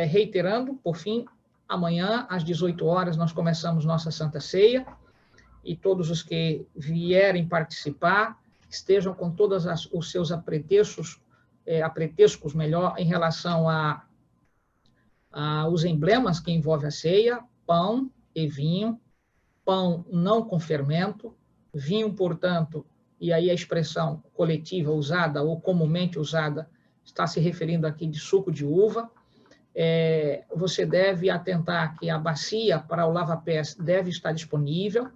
Reiterando, por fim, amanhã, às 18 horas, nós começamos nossa Santa Ceia, e todos os que vierem participar estejam com todos os seus apretextos melhor, em relação aos emblemas que envolvem a ceia: pão e vinho, pão não com fermento, vinho, portanto, e aí a expressão coletiva usada, ou comumente usada, está se referindo aqui de suco de uva. Você deve atentar que a bacia para o lava-pés deve estar disponível,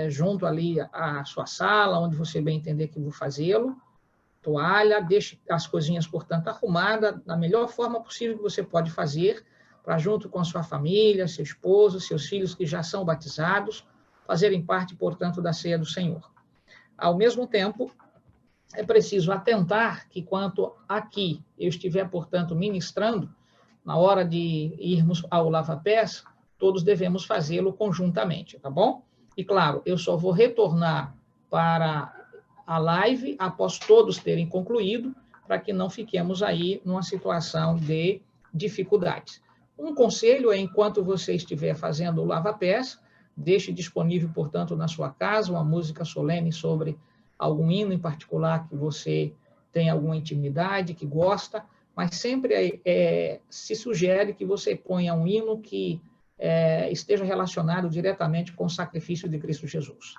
junto ali à sua sala, onde você bem entender que vou fazê-lo. Toalha, deixe as coisinhas, portanto, arrumadas da melhor forma possível que você pode fazer, para junto com a sua família, seu esposo, seus filhos que já são batizados, fazerem parte, portanto, da ceia do Senhor. Ao mesmo tempo, é preciso atentar que, quanto aqui eu estiver, portanto, ministrando, na hora de irmos ao lava-pés, todos devemos fazê-lo conjuntamente, tá bom? E, claro, eu só vou retornar para a live após todos terem concluído, para que não fiquemos aí numa situação de dificuldades. Um conselho é, enquanto você estiver fazendo o lava-pés, deixe disponível, portanto, na sua casa, uma música solene sobre algum hino em particular que você tem alguma intimidade, que gosta, mas sempre se sugere que você ponha um hino que esteja relacionado diretamente com o sacrifício de Cristo Jesus.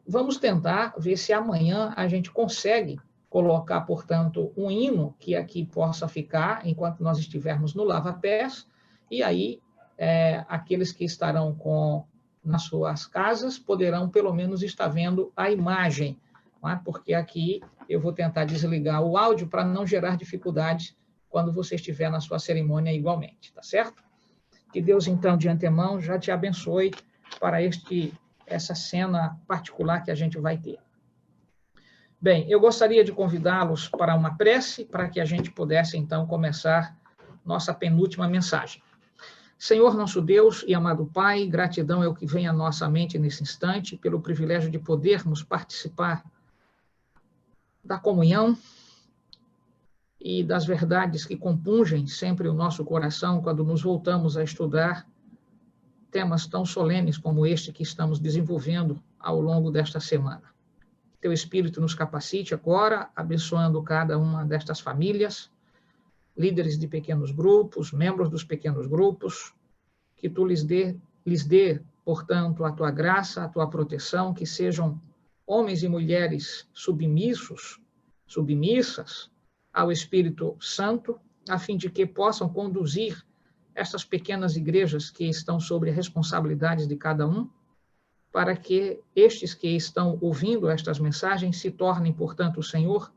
Vamos tentar ver se amanhã a gente consegue colocar, portanto, um hino que aqui possa ficar enquanto nós estivermos no lava-pés, e aí aqueles que estarão nas suas casas poderão, pelo menos, estar vendo a imagem, não é? Porque aqui eu vou tentar desligar o áudio para não gerar dificuldades quando você estiver na sua cerimônia igualmente, tá certo? Que Deus, então, de antemão, já te abençoe para essa cena particular que a gente vai ter. Bem, eu gostaria de convidá-los para uma prece, para que a gente pudesse, então, começar nossa penúltima mensagem. Senhor, nosso Deus e amado Pai, gratidão é o que vem à nossa mente nesse instante, pelo privilégio de podermos participar da comunhão e das verdades que compungem sempre o nosso coração quando nos voltamos a estudar temas tão solenes como este que estamos desenvolvendo ao longo desta semana. Teu Espírito nos capacite agora, abençoando cada uma destas famílias, líderes de pequenos grupos, membros dos pequenos grupos, que tu lhes dê, portanto, a tua graça, a tua proteção, que sejam homens e mulheres submissas ao Espírito Santo, a fim de que possam conduzir estas pequenas igrejas que estão sob a responsabilidade de cada um, para que estes que estão ouvindo estas mensagens se tornem, portanto, Senhor,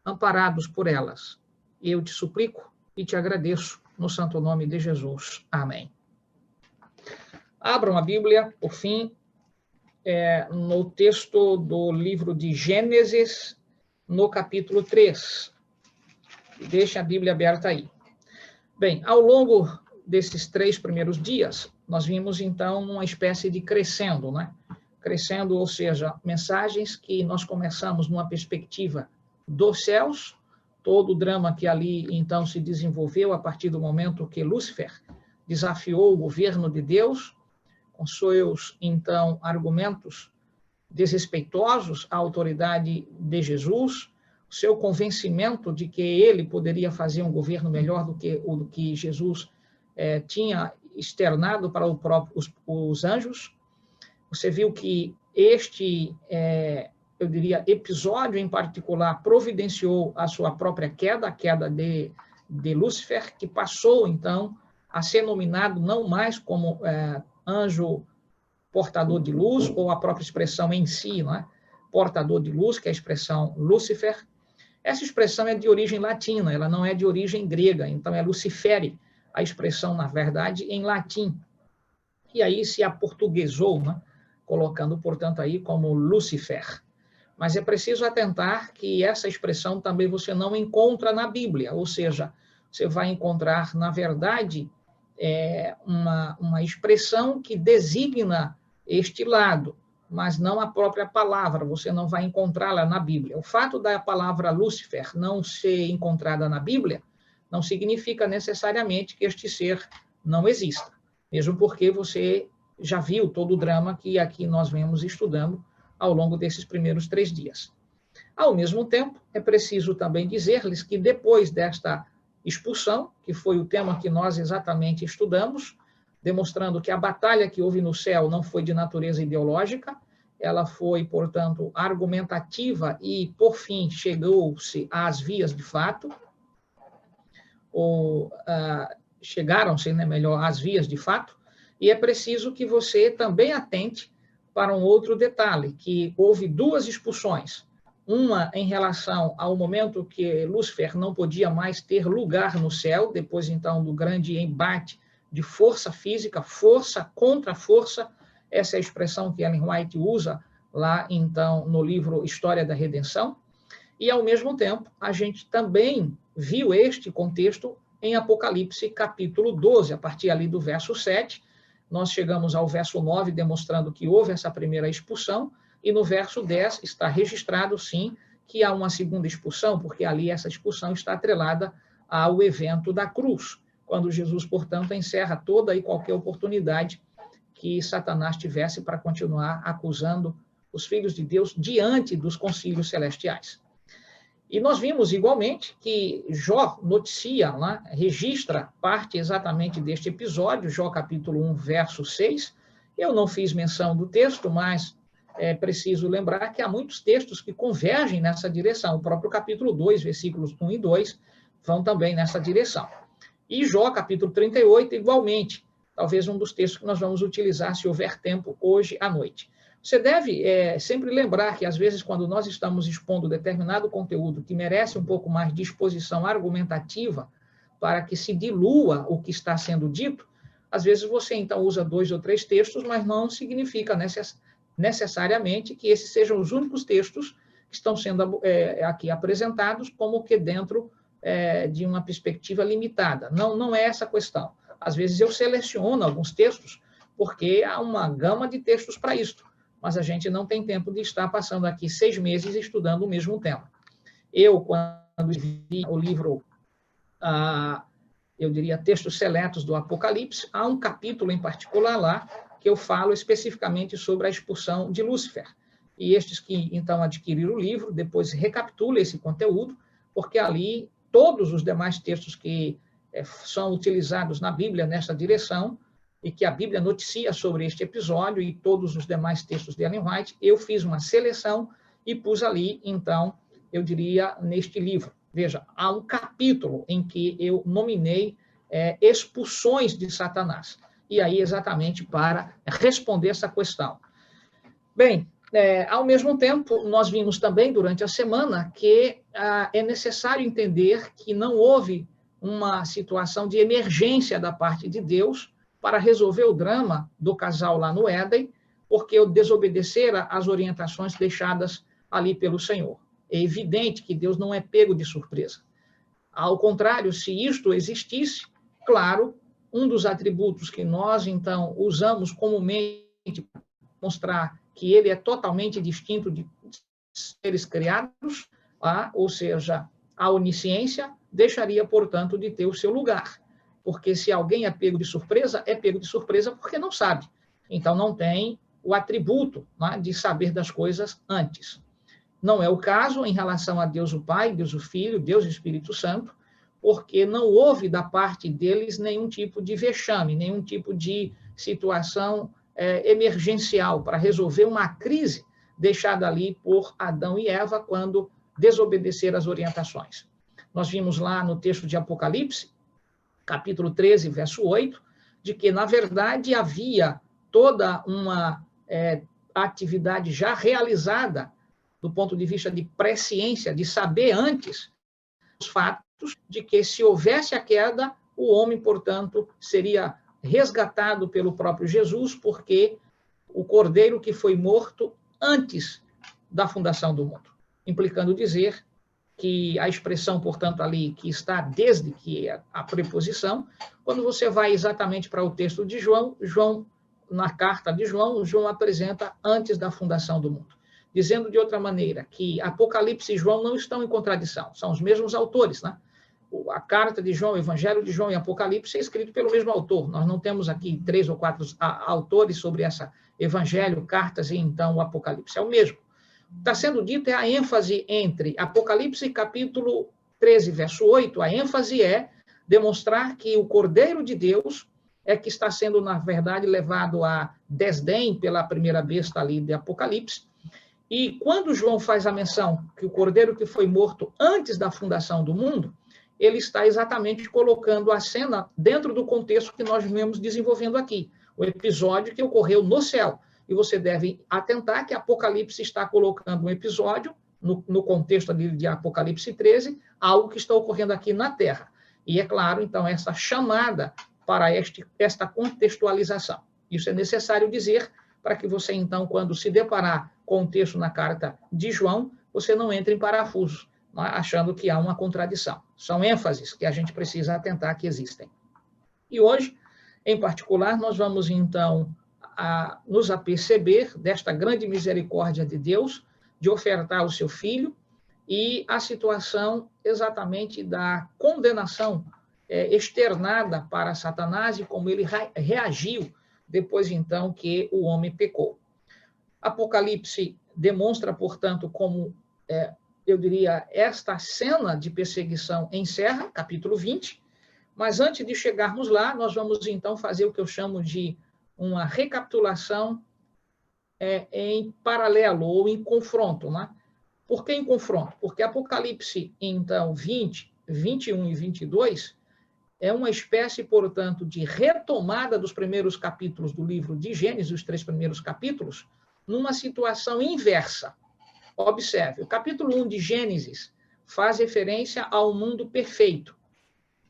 amparados por elas. Eu te suplico e te agradeço no santo nome de Jesus. Amém. Abram a Bíblia, por fim, no texto do livro de Gênesis, no capítulo 3. Deixem a Bíblia aberta aí. Bem, ao longo desses 3 primeiros dias, nós vimos, então, uma espécie de crescendo, né? Crescendo, ou seja, mensagens que nós começamos numa perspectiva dos céus, todo o drama que ali, então, se desenvolveu a partir do momento que Lúcifer desafiou o governo de Deus, com seus, então, argumentos desrespeitosos à autoridade de Jesus, o seu convencimento de que ele poderia fazer um governo melhor do que o que Jesus tinha externado para os anjos. Você viu que este, eu diria, episódio em particular providenciou a sua própria queda, a queda de Lúcifer, que passou, então, a ser nominado não mais como anjo portador de luz, ou a própria expressão em si, não é? Portador de luz, que é a expressão Lúcifer. Essa expressão é de origem latina, ela não é de origem grega, então é Lucifere, a expressão, na verdade, em latim. E aí se aportuguesou, né? Colocando, portanto, aí como Lúcifer. Mas é preciso atentar que essa expressão também você não encontra na Bíblia, ou seja, você vai encontrar, na verdade, uma expressão que designa este lado, mas não a própria palavra, você não vai encontrá-la na Bíblia. O fato da palavra Lúcifer não ser encontrada na Bíblia não significa necessariamente que este ser não exista, mesmo porque você já viu todo o drama que aqui nós vemos estudando ao longo desses primeiros 3 dias. Ao mesmo tempo, é preciso também dizer-lhes que depois desta expulsão, que foi o tema que nós exatamente estudamos, demonstrando que a batalha que houve no céu não foi de natureza ideológica, ela foi, portanto, argumentativa e, por fim, chegou-se às vias de fato, ou chegaram-se, né, melhor, às vias de fato, e é preciso que você também atente para um outro detalhe, que houve 2 expulsões, uma em relação ao momento que Lúcifer não podia mais ter lugar no céu, depois, então, do grande embate de força física, força contra força, essa é a expressão que Ellen White usa lá, então, no livro História da Redenção, e, ao mesmo tempo, a gente também viu este contexto em Apocalipse, capítulo 12, a partir ali do verso 7, nós chegamos ao verso 9, demonstrando que houve essa primeira expulsão, e no verso 10 está registrado, sim, que há uma segunda expulsão, porque ali essa expulsão está atrelada ao evento da cruz, quando Jesus, portanto, encerra toda e qualquer oportunidade que Satanás tivesse para continuar acusando os filhos de Deus diante dos concílios celestiais. E nós vimos, igualmente, que Jó noticia, lá, registra parte exatamente deste episódio, Jó capítulo 1, verso 6. Eu não fiz menção do texto, mas é preciso lembrar que há muitos textos que convergem nessa direção. O próprio capítulo 2, versículos 1 e 2, vão também nessa direção. E Jó, capítulo 38, igualmente, talvez um dos textos que nós vamos utilizar, se houver tempo, hoje à noite. Você deve sempre lembrar que, às vezes, quando nós estamos expondo determinado conteúdo que merece um pouco mais de exposição argumentativa para que se dilua o que está sendo dito, às vezes você, então, usa 2 ou 3 textos, mas não significa necessariamente que esses sejam os únicos textos que estão sendo aqui apresentados como que dentro de uma perspectiva limitada. Não é essa a questão. Às vezes eu seleciono alguns textos porque há uma gama de textos para isto, mas a gente não tem tempo de estar passando aqui 6 meses estudando o mesmo tema. Eu, quando vi o livro, eu diria, Textos Seletos do Apocalipse, há um capítulo em particular lá que eu falo especificamente sobre a expulsão de Lúcifer. E estes que, então, adquiriram o livro, depois recapitulam esse conteúdo, porque ali todos os demais textos que são utilizados na Bíblia nessa direção, e que a Bíblia noticia sobre este episódio, e todos os demais textos de Ellen White, eu fiz uma seleção e pus ali, então, eu diria, neste livro. Veja, há um capítulo em que eu nominei expulsões de Satanás. E aí, exatamente para responder essa questão. Bem, ao mesmo tempo, nós vimos também, durante a semana, que é necessário entender que não houve uma situação de emergência da parte de Deus para resolver o drama do casal lá no Éden, porque desobedeceram às orientações deixadas ali pelo Senhor. É evidente que Deus não é pego de surpresa. Ao contrário, se isto existisse, claro, um dos atributos que nós, então, usamos comumente para mostrar que ele é totalmente distinto de seres criados, ou seja, a onisciência, deixaria, portanto, de ter o seu lugar. Porque se alguém é pego de surpresa porque não sabe. Então, não tem o atributo, né, de saber das coisas antes. Não é o caso em relação a Deus o Pai, Deus o Filho, Deus o Espírito Santo, porque não houve da parte deles nenhum tipo de vexame, nenhum tipo de situação emergencial para resolver uma crise deixada ali por Adão e Eva quando desobedeceram às orientações. Nós vimos lá no texto de Apocalipse, capítulo 13, verso 8, de que, na verdade, havia toda uma atividade já realizada do ponto de vista de presciência, de saber antes os fatos de que, se houvesse a queda, o homem, portanto, seria resgatado pelo próprio Jesus, porque o cordeiro que foi morto antes da fundação do mundo, implicando dizer que a expressão, portanto, ali, que está desde que a preposição, quando você vai exatamente para o texto de João, na carta de João apresenta antes da fundação do mundo. Dizendo de outra maneira, que Apocalipse e João não estão em contradição, são os mesmos autores, né? a carta de João, o Evangelho de João e Apocalipse é escrito pelo mesmo autor. Nós não temos aqui 3 ou 4 autores sobre essa Evangelho, cartas e então o Apocalipse. É o mesmo. Está sendo dito é a ênfase entre Apocalipse capítulo 13, verso 8. A ênfase é demonstrar que o Cordeiro de Deus é que está sendo, na verdade, levado a desdém pela primeira besta ali de Apocalipse. E quando João faz a menção que o Cordeiro que foi morto antes da fundação do mundo, ele está exatamente colocando a cena dentro do contexto que nós vemos desenvolvendo aqui, o episódio que ocorreu no céu. E você deve atentar que Apocalipse está colocando um episódio, no contexto de Apocalipse 13, algo que está ocorrendo aqui na Terra. E é claro, então, essa chamada para esta contextualização. Isso é necessário dizer para que você, então, quando se deparar com o texto na carta de João, você não entre em parafusos, achando que há uma contradição. São ênfases que a gente precisa atentar que existem. E hoje, em particular, nós vamos, então, nos aperceber desta grande misericórdia de Deus, de ofertar o seu Filho, e a situação exatamente da condenação externada para Satanás e como ele reagiu depois, então, que o homem pecou. Apocalipse demonstra, portanto, como, eu diria, esta cena de perseguição encerra, capítulo 20, mas antes de chegarmos lá, nós vamos, então, fazer o que eu chamo de uma recapitulação em paralelo ou em confronto, né? Por que em confronto? Porque Apocalipse, então, 20, 21 e 22 é uma espécie, portanto, de retomada dos primeiros capítulos do livro de Gênesis, os 3 primeiros capítulos, numa situação inversa. Observe, o capítulo 1 de Gênesis faz referência ao mundo perfeito.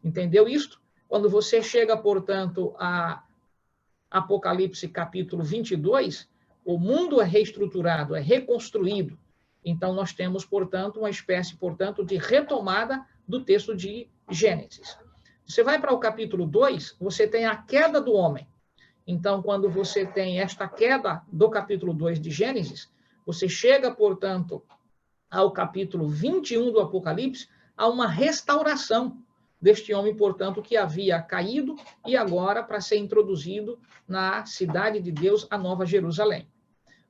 Entendeu isto? Quando você chega, portanto, a Apocalipse capítulo 22, o mundo é reestruturado, é reconstruído. Então, nós temos, portanto, uma espécie, portanto, de retomada do texto de Gênesis. Você vai para o capítulo 2, você tem a queda do homem. Então, quando você tem esta queda do capítulo 2 de Gênesis, você chega, portanto, ao capítulo 21 do Apocalipse, a uma restauração deste homem, portanto, que havia caído e agora para ser introduzido na cidade de Deus, a Nova Jerusalém.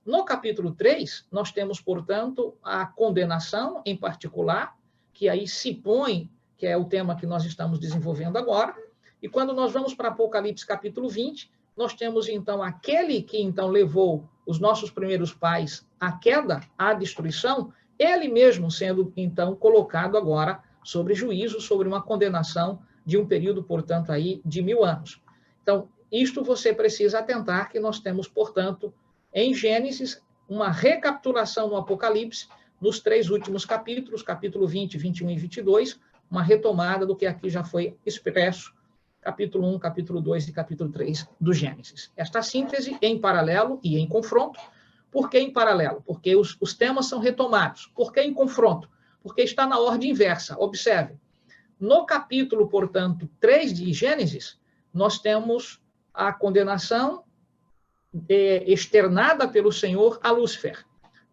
No capítulo 3, nós temos, portanto, a condenação em particular, que aí se põe, que é o tema que nós estamos desenvolvendo agora, e quando nós vamos para Apocalipse capítulo 20, nós temos, então, aquele que, então, levou os nossos primeiros pais à queda, à destruição, ele mesmo sendo, então, colocado agora sobre juízo, sobre uma condenação de um período, portanto, aí de 1000 anos. Então, isto você precisa atentar que nós temos, portanto, em Gênesis, uma recapitulação no Apocalipse, nos 3 últimos capítulos, capítulo 20, 21 e 22, uma retomada do que aqui já foi expresso, capítulo 1, capítulo 2 e capítulo 3 do Gênesis. Esta síntese em paralelo e em confronto. Por que em paralelo? Porque os temas são retomados. Por que em confronto? Porque está na ordem inversa. Observe. No capítulo, portanto, 3 de Gênesis, nós temos a condenação externada pelo Senhor a Lúcifer.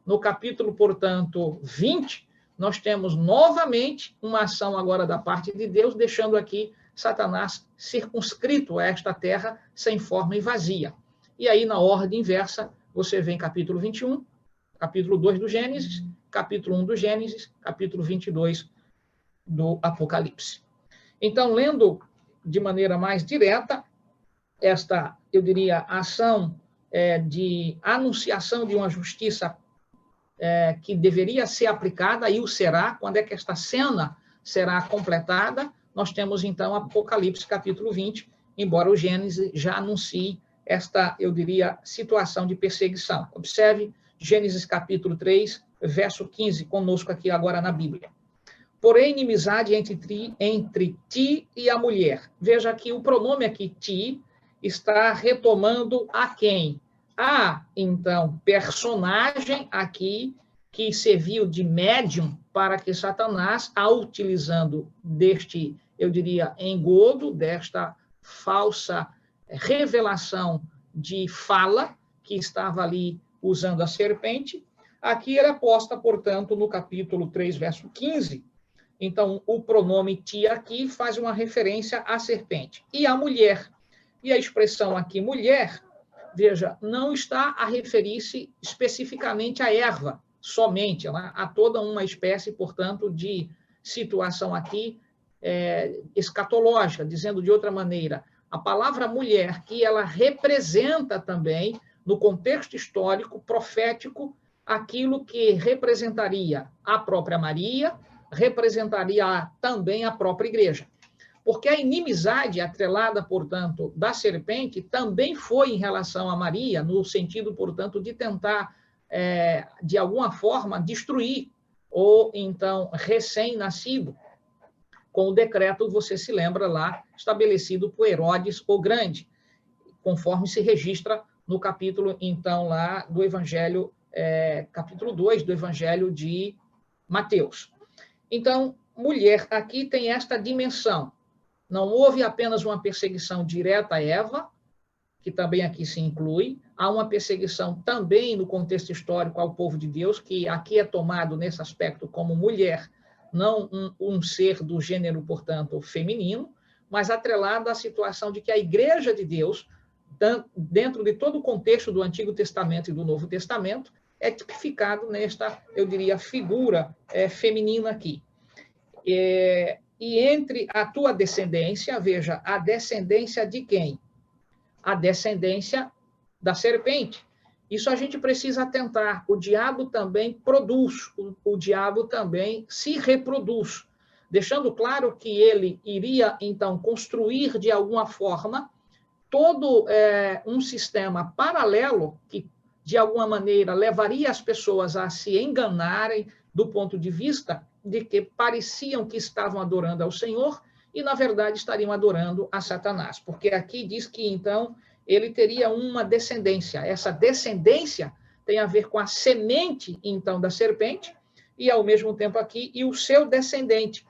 No capítulo, portanto, 20, nós temos novamente uma ação agora da parte de Deus, deixando aqui Satanás circunscrito a esta terra sem forma e vazia. E aí, na ordem inversa, você vê em capítulo 21, capítulo 2 do Gênesis, capítulo 1 do Gênesis, capítulo 22 do Apocalipse. Então, lendo de maneira mais direta, esta, eu diria, ação de anunciação de uma justiça que deveria ser aplicada, e o será, quando é que esta cena será completada, nós temos, então, Apocalipse, capítulo 20, embora o Gênesis já anuncie esta, eu diria, situação de perseguição. Observe Gênesis, capítulo 3, verso 15, conosco aqui agora na Bíblia. Porém, inimizade entre ti e a mulher. Veja que o pronome aqui, ti, está retomando a quem? A, então, personagem aqui que serviu de médium para que Satanás, ao utilizando deste, eu diria, engodo, desta falsa revelação de fala, que estava ali usando a serpente, aqui era posta, portanto, no capítulo 3, verso 15, Então, o pronome ti aqui faz uma referência à serpente. E a mulher. E a expressão aqui, mulher, veja, não está a referir-se especificamente à erva, somente, a toda uma espécie, portanto, de situação aqui escatológica, dizendo de outra maneira, a palavra mulher, que ela representa também, no contexto histórico, profético, aquilo que representaria a própria Maria, representaria também a própria igreja. Porque a inimizade atrelada, portanto, da serpente também foi em relação a Maria, no sentido, portanto, de tentar, de alguma forma, destruir o, então, recém-nascido, com o decreto, você se lembra lá, estabelecido por Herodes o Grande, conforme se registra no capítulo, então, lá do Evangelho, capítulo 2 do Evangelho de Mateus. Então, mulher aqui tem esta dimensão. Não houve apenas uma perseguição direta a Eva, que também aqui se inclui, há uma perseguição também no contexto histórico ao povo de Deus, que aqui é tomado nesse aspecto como mulher, não um ser do gênero, portanto, feminino, mas atrelado à situação de que a igreja de Deus, dentro de todo o contexto do Antigo Testamento e do Novo Testamento, é tipificado nesta, eu diria, figura feminina aqui. E entre a tua descendência, veja, a descendência de quem? A descendência da serpente. Isso a gente precisa atentar. O diabo também produz, o diabo também se reproduz, deixando claro que ele iria, então, construir de alguma forma todo um sistema paralelo que, de alguma maneira, levaria as pessoas a se enganarem do ponto de vista de que pareciam que estavam adorando ao Senhor e, na verdade, estariam adorando a Satanás. Porque aqui diz que, então, ele teria uma descendência. Essa descendência tem a ver com a semente, então, da serpente e, ao mesmo tempo, aqui, e o seu descendente.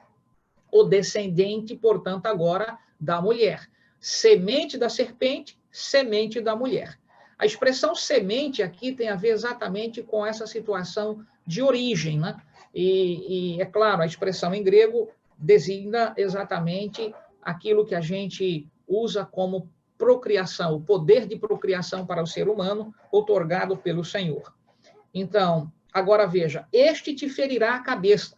O descendente, portanto, agora, da mulher. Semente da serpente, semente da mulher. A expressão semente aqui tem a ver exatamente com essa situação de origem, né? E é claro, a expressão em grego designa exatamente aquilo que a gente usa como procriação, o poder de procriação para o ser humano, outorgado pelo Senhor. Então, agora veja, este te ferirá a cabeça.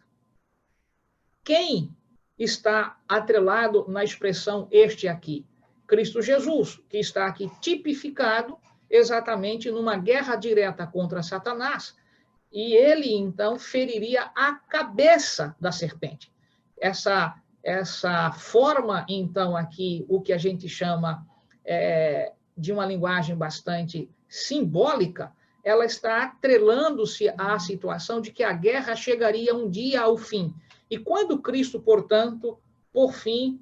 Quem está atrelado na expressão este aqui? Cristo Jesus, que está aqui tipificado exatamente numa guerra direta contra Satanás, e ele, então, feriria a cabeça da serpente. Essa forma, então, aqui, o que a gente chama de uma linguagem bastante simbólica, ela está atrelando-se à situação de que a guerra chegaria um dia ao fim. E quando Cristo, portanto, por fim,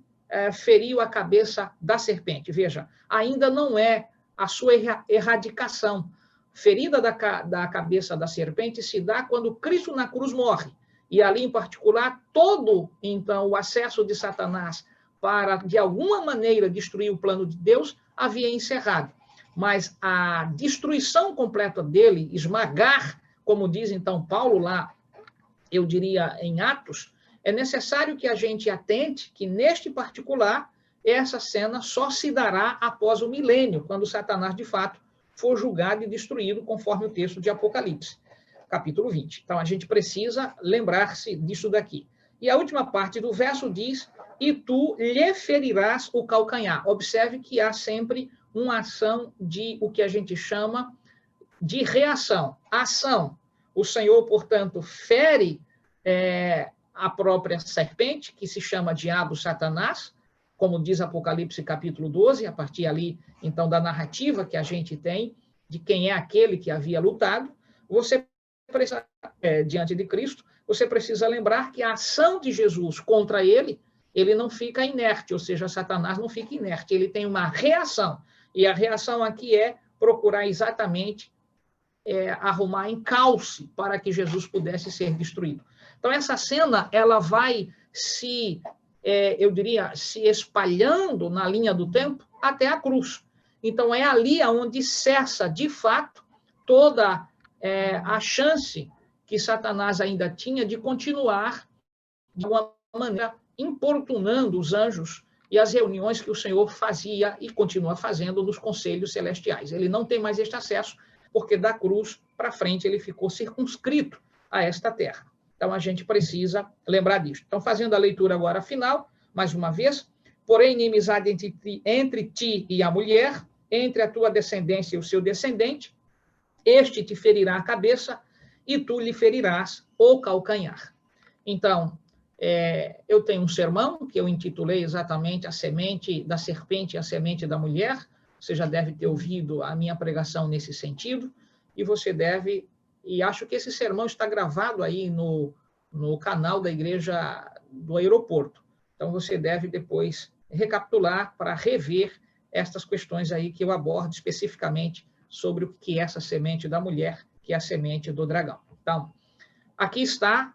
feriu a cabeça da serpente, veja, ainda não é a sua erradicação. Ferida da cabeça da serpente se dá quando Cristo na cruz morre. E ali, em particular, todo, então, o acesso de Satanás para, de alguma maneira, destruir o plano de Deus, havia encerrado. Mas a destruição completa dele, esmagar, como diz, então, Paulo lá, eu diria, em Atos, é necessário que a gente atente que, neste particular, essa cena só se dará após o milênio, quando Satanás, de fato, for julgado e destruído, conforme o texto de Apocalipse, capítulo 20. Então, a gente precisa lembrar-se disso daqui. E a última parte do verso diz, e tu lhe ferirás o calcanhar. Observe que há sempre uma ação de o que a gente chama de reação, ação. O Senhor, portanto, fere a própria serpente, que se chama diabo Satanás, como diz Apocalipse capítulo 12, a partir ali, então, da narrativa que a gente tem, de quem é aquele que havia lutado, você precisa, diante de Cristo, você precisa lembrar que a ação de Jesus contra ele não fica inerte, ou seja, Satanás não fica inerte, ele tem uma reação, e a reação aqui é procurar exatamente arrumar encalce para que Jesus pudesse ser destruído. Então, essa cena, ela vai se espalhando na linha do tempo até a cruz. Então, é ali onde cessa, de fato, toda a chance que Satanás ainda tinha de continuar, de uma maneira importunando os anjos e as reuniões que o Senhor fazia e continua fazendo nos conselhos celestiais. Ele não tem mais este acesso, porque da cruz para frente ele ficou circunscrito a esta terra. Então, a gente precisa lembrar disso. Então, fazendo a leitura agora final, mais uma vez, porém, inimizade entre ti e a mulher, entre a tua descendência e o seu descendente, este te ferirá a cabeça e tu lhe ferirás o calcanhar. Então, eu tenho um sermão que eu intitulei exatamente A Semente da Serpente e a Semente da Mulher. Você já deve ter ouvido a minha pregação nesse sentido, e você deve, e acho que esse sermão está gravado aí no canal da Igreja do Aeroporto. Então, você deve depois recapitular para rever estas questões aí que eu abordo especificamente sobre o que é essa semente da mulher, que é a semente do dragão. Então, aqui está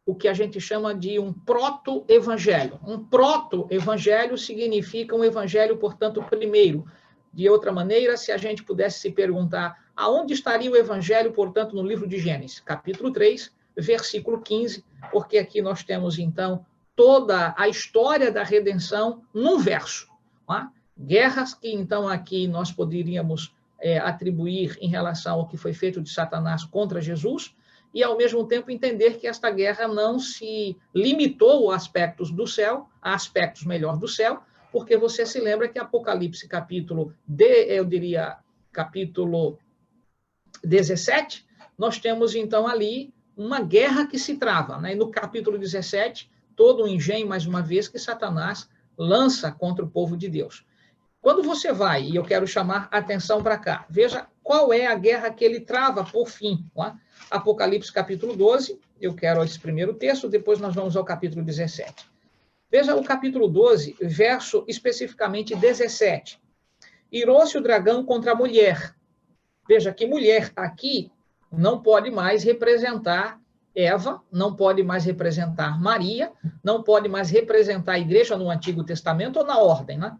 o que a gente chama de um proto-evangelho. Um proto-evangelho significa um evangelho, portanto, primeiro. De outra maneira, se a gente pudesse se perguntar aonde estaria o evangelho, portanto, no livro de Gênesis, capítulo 3, versículo 15, porque aqui nós temos, então, toda a história da redenção num verso. Não é? Guerras que, então, aqui nós poderíamos atribuir em relação ao que foi feito de Satanás contra Jesus, e, ao mesmo tempo, entender que esta guerra não se limitou a aspectos do céu, a aspectos melhor do céu, porque você se lembra que Apocalipse, capítulo 17, nós temos, então, ali uma guerra que se trava. Né? E no capítulo 17, todo o engenho, mais uma vez, que Satanás lança contra o povo de Deus. Quando você vai, e eu quero chamar a atenção para cá, veja qual é a guerra que ele trava por fim. Tá? Apocalipse capítulo 12, eu quero esse primeiro texto, depois nós vamos ao capítulo 17. Veja o capítulo 12, verso especificamente 17. Irou-se o dragão contra a mulher. Veja que mulher aqui não pode mais representar Eva, não pode mais representar Maria, não pode mais representar a igreja no Antigo Testamento ou na ordem, né?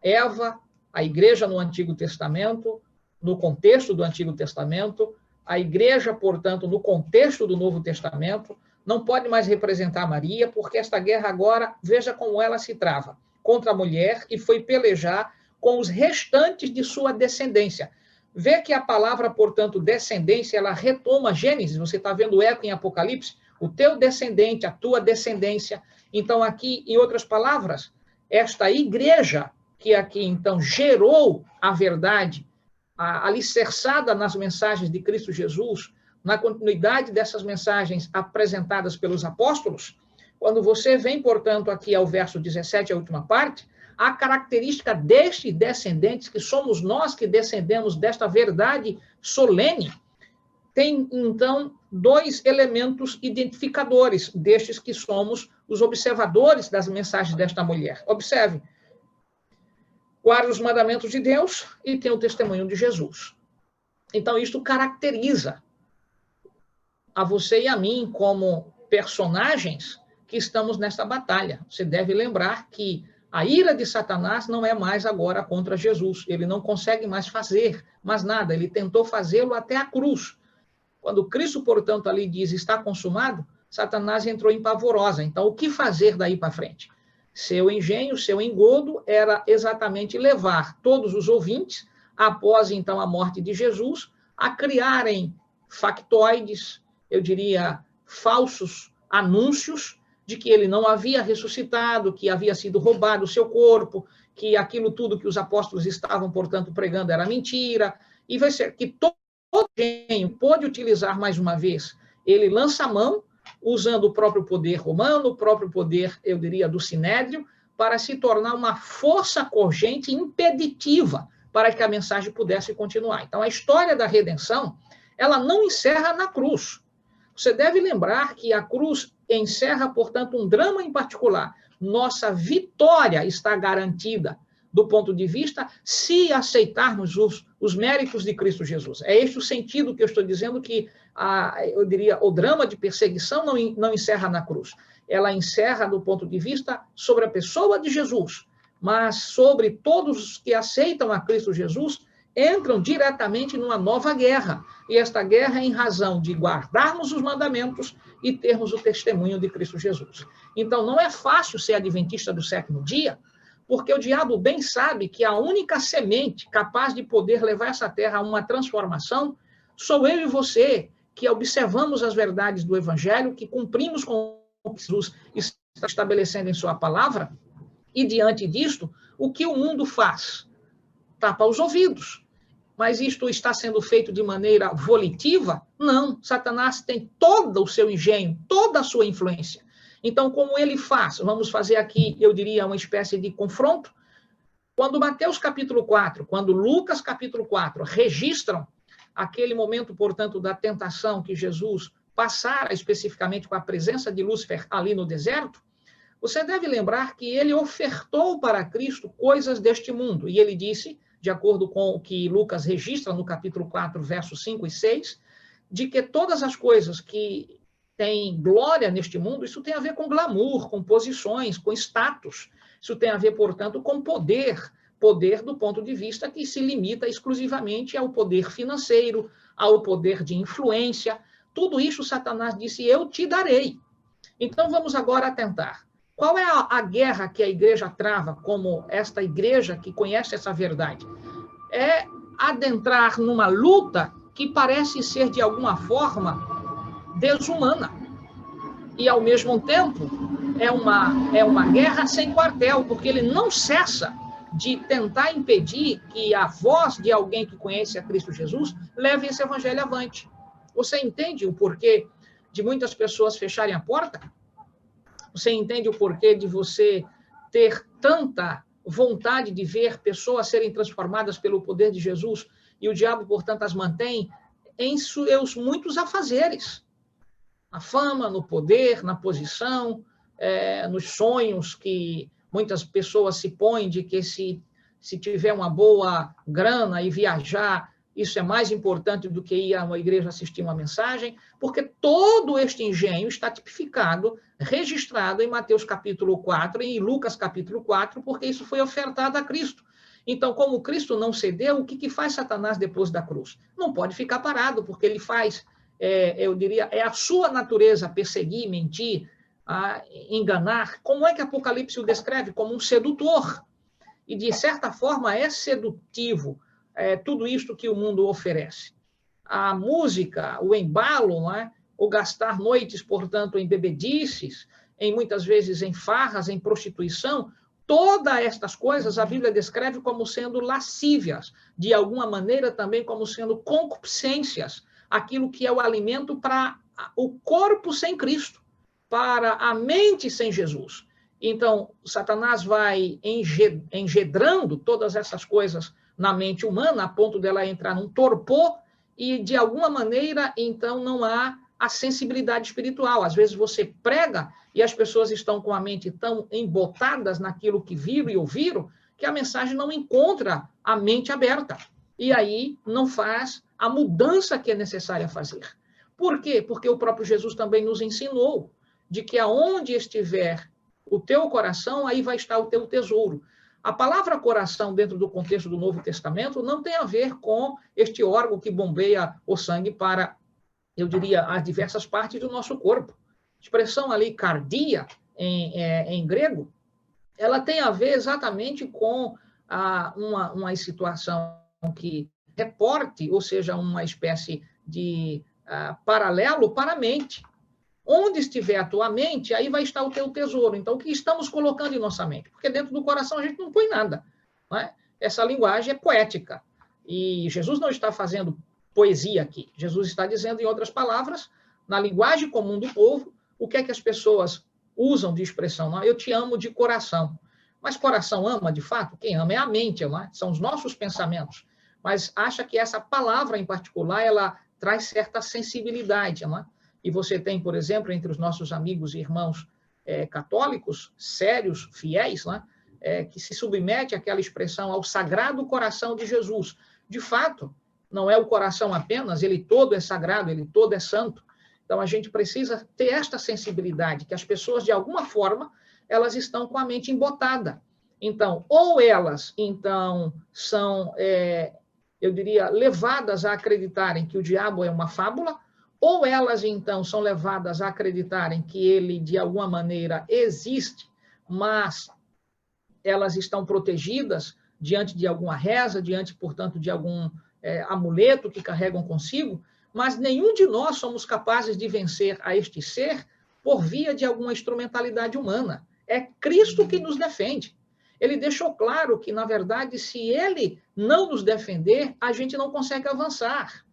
Eva, a igreja no Antigo Testamento, no contexto do Antigo Testamento, a igreja, portanto, no contexto do Novo Testamento, não pode mais representar Maria, porque esta guerra agora, veja como ela se trava, contra a mulher e foi pelejar com os restantes de sua descendência. Vê que a palavra, portanto, descendência, ela retoma Gênesis, você está vendo o eco em Apocalipse, o teu descendente, a tua descendência. Então, aqui, em outras palavras, esta igreja que aqui, então, gerou a verdade, alicerçada nas mensagens de Cristo Jesus, na continuidade dessas mensagens apresentadas pelos apóstolos, quando você vem, portanto, aqui ao verso 17, a última parte, a característica destes descendentes, que somos nós que descendemos desta verdade solene, tem, então, dois elementos identificadores destes que somos os observadores das mensagens desta mulher. Observe, guarda os mandamentos de Deus e tem o testemunho de Jesus. Então, isto caracteriza a você e a mim como personagens que estamos nesta batalha. Você deve lembrar que a ira de Satanás não é mais agora contra Jesus. Ele não consegue mais fazer mais nada. Ele tentou fazê-lo até a cruz. Quando Cristo, portanto, ali diz, está consumado, Satanás entrou em pavorosa. Então, o que fazer daí para frente? Seu engenho, seu engodo era exatamente levar todos os ouvintes, após, então, a morte de Jesus, a criarem factoides, eu diria, falsos anúncios de que ele não havia ressuscitado, que havia sido roubado o seu corpo, que aquilo tudo que os apóstolos estavam, portanto, pregando era mentira, e vai ser que todo engenho pôde utilizar, mais uma vez, ele lança a mão, usando o próprio poder romano, o próprio poder, eu diria, do Sinédrio, para se tornar uma força corrente impeditiva para que a mensagem pudesse continuar. Então, a história da redenção, ela não encerra na cruz. Você deve lembrar que a cruz encerra, portanto, um drama em particular. Nossa vitória está garantida do ponto de vista se aceitarmos os méritos de Cristo Jesus. É este o sentido que eu estou dizendo que, eu diria, o drama de perseguição não encerra na cruz. Ela encerra do ponto de vista sobre a pessoa de Jesus, mas sobre todos os que aceitam a Cristo Jesus, entram diretamente numa nova guerra. E esta guerra é em razão de guardarmos os mandamentos e termos o testemunho de Cristo Jesus. Então, não é fácil ser adventista do sétimo dia, porque o diabo bem sabe que a única semente capaz de poder levar essa terra a uma transformação sou eu e você, que observamos as verdades do Evangelho, que cumprimos com o que Jesus está estabelecendo em sua palavra, e diante disto, o que o mundo faz? Tapa os ouvidos. Mas isto está sendo feito de maneira volitiva? Não. Satanás tem todo o seu engenho, toda a sua influência. Então, como ele faz? Vamos fazer aqui, eu diria, uma espécie de confronto. Quando Mateus capítulo 4, quando Lucas capítulo 4 registram aquele momento, portanto, da tentação que Jesus passara especificamente com a presença de Lúcifer ali no deserto, você deve lembrar que ele ofertou para Cristo coisas deste mundo. E ele disse, de acordo com o que Lucas registra no capítulo 4, versos 5 e 6, de que todas as coisas que têm glória neste mundo, isso tem a ver com glamour, com posições, com status. Isso tem a ver, portanto, com poder. Poder do ponto de vista que se limita exclusivamente ao poder financeiro, ao poder de influência. Tudo isso Satanás disse, eu te darei. Então vamos agora atentar. Qual é a guerra que a igreja trava como esta igreja que conhece essa verdade? É adentrar numa luta que parece ser, de alguma forma, desumana. E, ao mesmo tempo, é uma guerra sem quartel, porque ele não cessa de tentar impedir que a voz de alguém que conhece a Cristo Jesus leve esse evangelho avante. Você entende o porquê de muitas pessoas fecharem a porta? Você entende o porquê de você ter tanta vontade de ver pessoas serem transformadas pelo poder de Jesus e o diabo, portanto, as mantém em seus muitos afazeres? Na fama, no poder, na posição, nos sonhos que muitas pessoas se põem de que se tiver uma boa grana e viajar, isso é mais importante do que ir a uma igreja assistir uma mensagem, porque todo este engenho está tipificado, registrado em Mateus capítulo 4 e em Lucas capítulo 4, porque isso foi ofertado a Cristo. Então, como Cristo não cedeu, o que faz Satanás depois da cruz? Não pode ficar parado, porque ele faz, eu diria, é a sua natureza perseguir, mentir, enganar. Como é que Apocalipse o descreve? Como um sedutor. E, de certa forma, é sedutivo tudo isto que o mundo oferece. A música, o embalo, não é? O gastar noites, portanto, em bebedices, muitas vezes em farras, em prostituição, todas estas coisas a Bíblia descreve como sendo lascívias, de alguma maneira também como sendo concupiscências, aquilo que é o alimento para o corpo sem Cristo, para a mente sem Jesus. Então, Satanás vai engendrando todas essas coisas na mente humana, a ponto dela entrar num torpor, e, de alguma maneira, então, não há a sensibilidade espiritual. Às vezes você prega e as pessoas estão com a mente tão embotadas naquilo que viram e ouviram, que a mensagem não encontra a mente aberta. E aí não faz a mudança que é necessária fazer. Por quê? Porque o próprio Jesus também nos ensinou de que aonde estiver o teu coração, aí vai estar o teu tesouro. A palavra coração, dentro do contexto do Novo Testamento, não tem a ver com este órgão que bombeia o sangue para, eu diria, as diversas partes do nosso corpo. A expressão ali, cardia, em grego, ela tem a ver exatamente com uma situação que reporte, ou seja, uma espécie de paralelo para a mente. Onde estiver a tua mente, aí vai estar o teu tesouro. Então, o que estamos colocando em nossa mente? Porque dentro do coração a gente não põe nada. Não é? Essa linguagem é poética. E Jesus não está fazendo poesia aqui. Jesus está dizendo, em outras palavras, na linguagem comum do povo, o que é que as pessoas usam de expressão. Não? Eu te amo de coração. Mas coração ama, de fato? Quem ama é a mente, não é? São os nossos pensamentos. Mas acha que essa palavra em particular, ela traz certa sensibilidade, não é? E você tem, por exemplo, entre os nossos amigos e irmãos católicos, sérios, fiéis, né, que se submete àquela expressão ao Sagrado Coração de Jesus. De fato, não é o coração apenas, ele todo é sagrado, ele todo é santo. Então, a gente precisa ter esta sensibilidade, que as pessoas, de alguma forma, elas estão com a mente embotada. Então, ou elas, então, são, eu diria, levadas a acreditarem que o diabo é uma fábula, ou elas, então, são levadas a acreditarem que ele, de alguma maneira, existe, mas elas estão protegidas diante de alguma reza, diante, portanto, de algum amuleto que carregam consigo, mas nenhum de nós somos capazes de vencer a este ser por via de alguma instrumentalidade humana. É Cristo que nos defende. Ele deixou claro que, na verdade, se ele não nos defender, a gente não consegue avançar.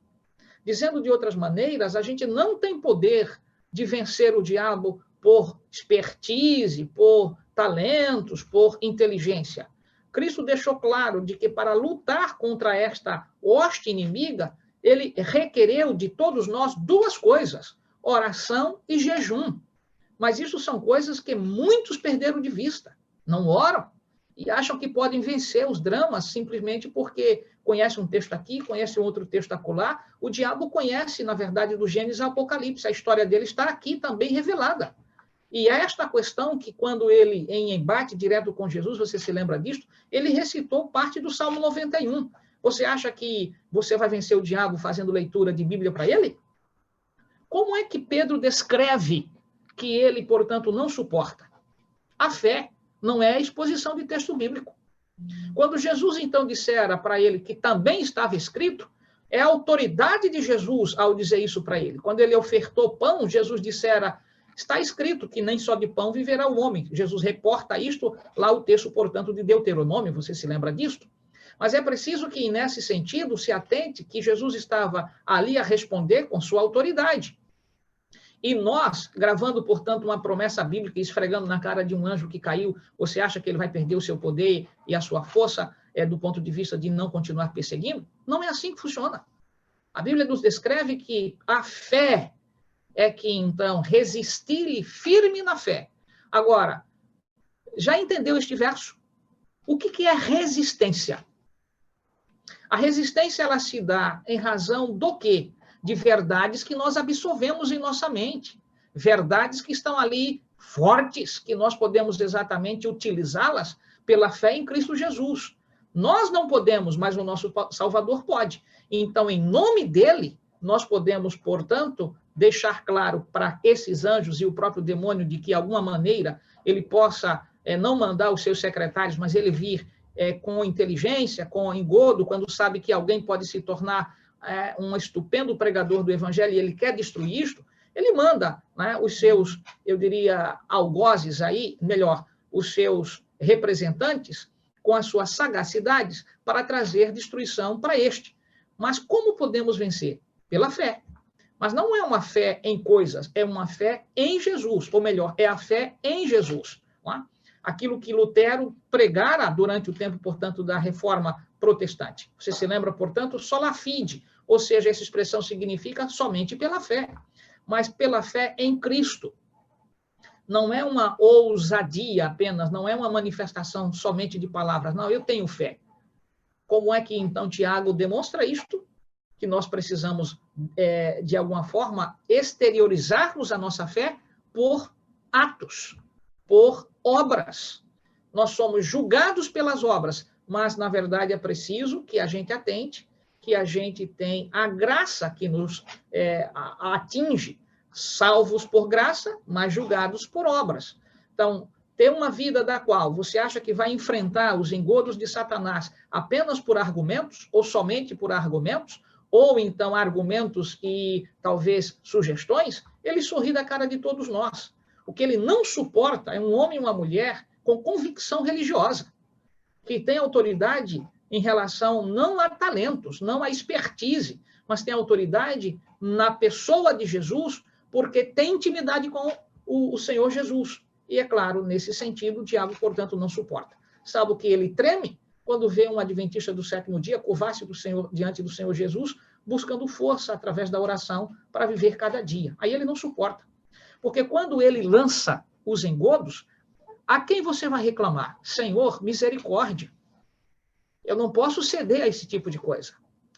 Dizendo de outras maneiras, a gente não tem poder de vencer o diabo por expertise, por talentos, por inteligência. Cristo deixou claro de que para lutar contra esta hoste inimiga, ele requereu de todos nós duas coisas, oração e jejum. Mas isso são coisas que muitos perderam de vista. Não oram e acham que podem vencer os dramas simplesmente porque conhece um texto aqui, conhece outro texto acolá. O diabo conhece, na verdade, do Gênesis ao Apocalipse. A história dele está aqui também revelada. E é esta questão que, quando ele, em embate direto com Jesus, você se lembra disto, ele recitou parte do Salmo 91. Você acha que você vai vencer o diabo fazendo leitura de Bíblia para ele? Como é que Pedro descreve que ele, portanto, não suporta? A fé não é a exposição de texto bíblico. Quando Jesus, então, dissera para ele que também estava escrito, é a autoridade de Jesus ao dizer isso para ele. Quando ele ofertou pão, Jesus dissera, está escrito que nem só de pão viverá o homem. Jesus reporta isto lá o texto, portanto, de Deuteronômio, você se lembra disto? Mas é preciso que, nesse sentido, se atente que Jesus estava ali a responder com sua autoridade. E nós, gravando, portanto, uma promessa bíblica e esfregando na cara de um anjo que caiu, você acha que ele vai perder o seu poder e a sua força do ponto de vista de não continuar perseguindo? Não é assim que funciona. A Bíblia nos descreve que a fé é que, então, resistir firme na fé. Agora, já entendeu este verso? O que é resistência? A resistência, ela se dá em razão do quê? De verdades que nós absorvemos em nossa mente. Verdades que estão ali fortes, que nós podemos exatamente utilizá-las pela fé em Cristo Jesus. Nós não podemos, mas o nosso Salvador pode. Então, em nome dele, nós podemos, portanto, deixar claro para esses anjos e o próprio demônio de que, de alguma maneira, ele possa não mandar os seus secretários, mas ele vir com inteligência, com engodo, quando sabe que alguém pode se tornar um estupendo pregador do evangelho e ele quer destruir isto, ele manda, né, os seus, eu diria, algozes aí, melhor, os seus representantes, com as suas sagacidades, para trazer destruição para este. Mas como podemos vencer? Pela fé. Mas não é uma fé em coisas, é uma fé em Jesus, ou melhor, é a fé em Jesus. Não é? Aquilo que Lutero pregara durante o tempo, portanto, da Reforma Protestante. Você se lembra, portanto, sola fide, ou seja, essa expressão significa somente pela fé, mas pela fé em Cristo. Não é uma ousadia apenas, não é uma manifestação somente de palavras, não, eu tenho fé. Como é que, então, Tiago demonstra isto? Que nós precisamos, de alguma forma, exteriorizarmos a nossa fé por atos, por obras. Nós somos julgados pelas obras, mas, na verdade, é preciso que a gente atente, que a gente tem a graça que nos atinge, salvos por graça, mas julgados por obras. Então, ter uma vida da qual você acha que vai enfrentar os engodos de Satanás apenas por argumentos, ou somente por argumentos, ou então argumentos e talvez sugestões, ele sorri da cara de todos nós. O que ele não suporta é um homem e uma mulher com convicção religiosa, que tem autoridade em relação não a talentos, não a expertise, mas tem autoridade na pessoa de Jesus, porque tem intimidade com o Senhor Jesus. E, é claro, nesse sentido, o diabo, portanto, não suporta. Sabe o que ele treme? Quando vê um adventista do sétimo dia curvar-se diante do Senhor Jesus, buscando força através da oração para viver cada dia. Aí ele não suporta. Porque quando ele lança os engodos, a quem você vai reclamar? Senhor, misericórdia. Eu não posso ceder a esse tipo de coisa.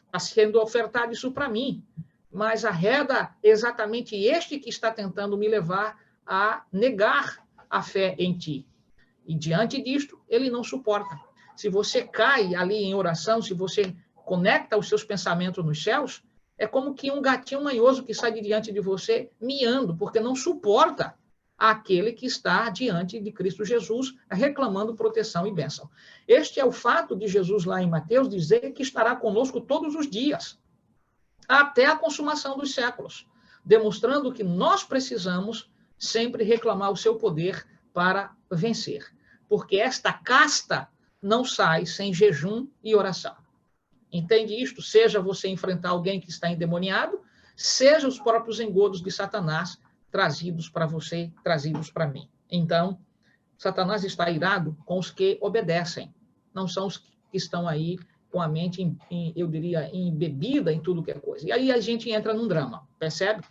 Está sendo ofertado isso para mim. Mas arreda exatamente este que está tentando me levar a negar a fé em ti. E diante disto, ele não suporta. Se você cai ali em oração, se você conecta os seus pensamentos nos céus, é como que um gatinho manhoso que sai de diante de você miando, porque não suporta aquele que está diante de Cristo Jesus reclamando proteção e bênção. Este é o fato de Jesus lá em Mateus dizer que estará conosco todos os dias, até a consumação dos séculos, demonstrando que nós precisamos sempre reclamar o seu poder para vencer, porque esta casta não sai sem jejum e oração. Entende isto? Seja você enfrentar alguém que está endemoniado, seja os próprios engodos de Satanás trazidos para você, trazidos para mim. Então, Satanás está irado com os que obedecem, não são os que estão aí com a mente, eu diria, embebida em tudo que é coisa. E aí a gente entra num drama, percebe?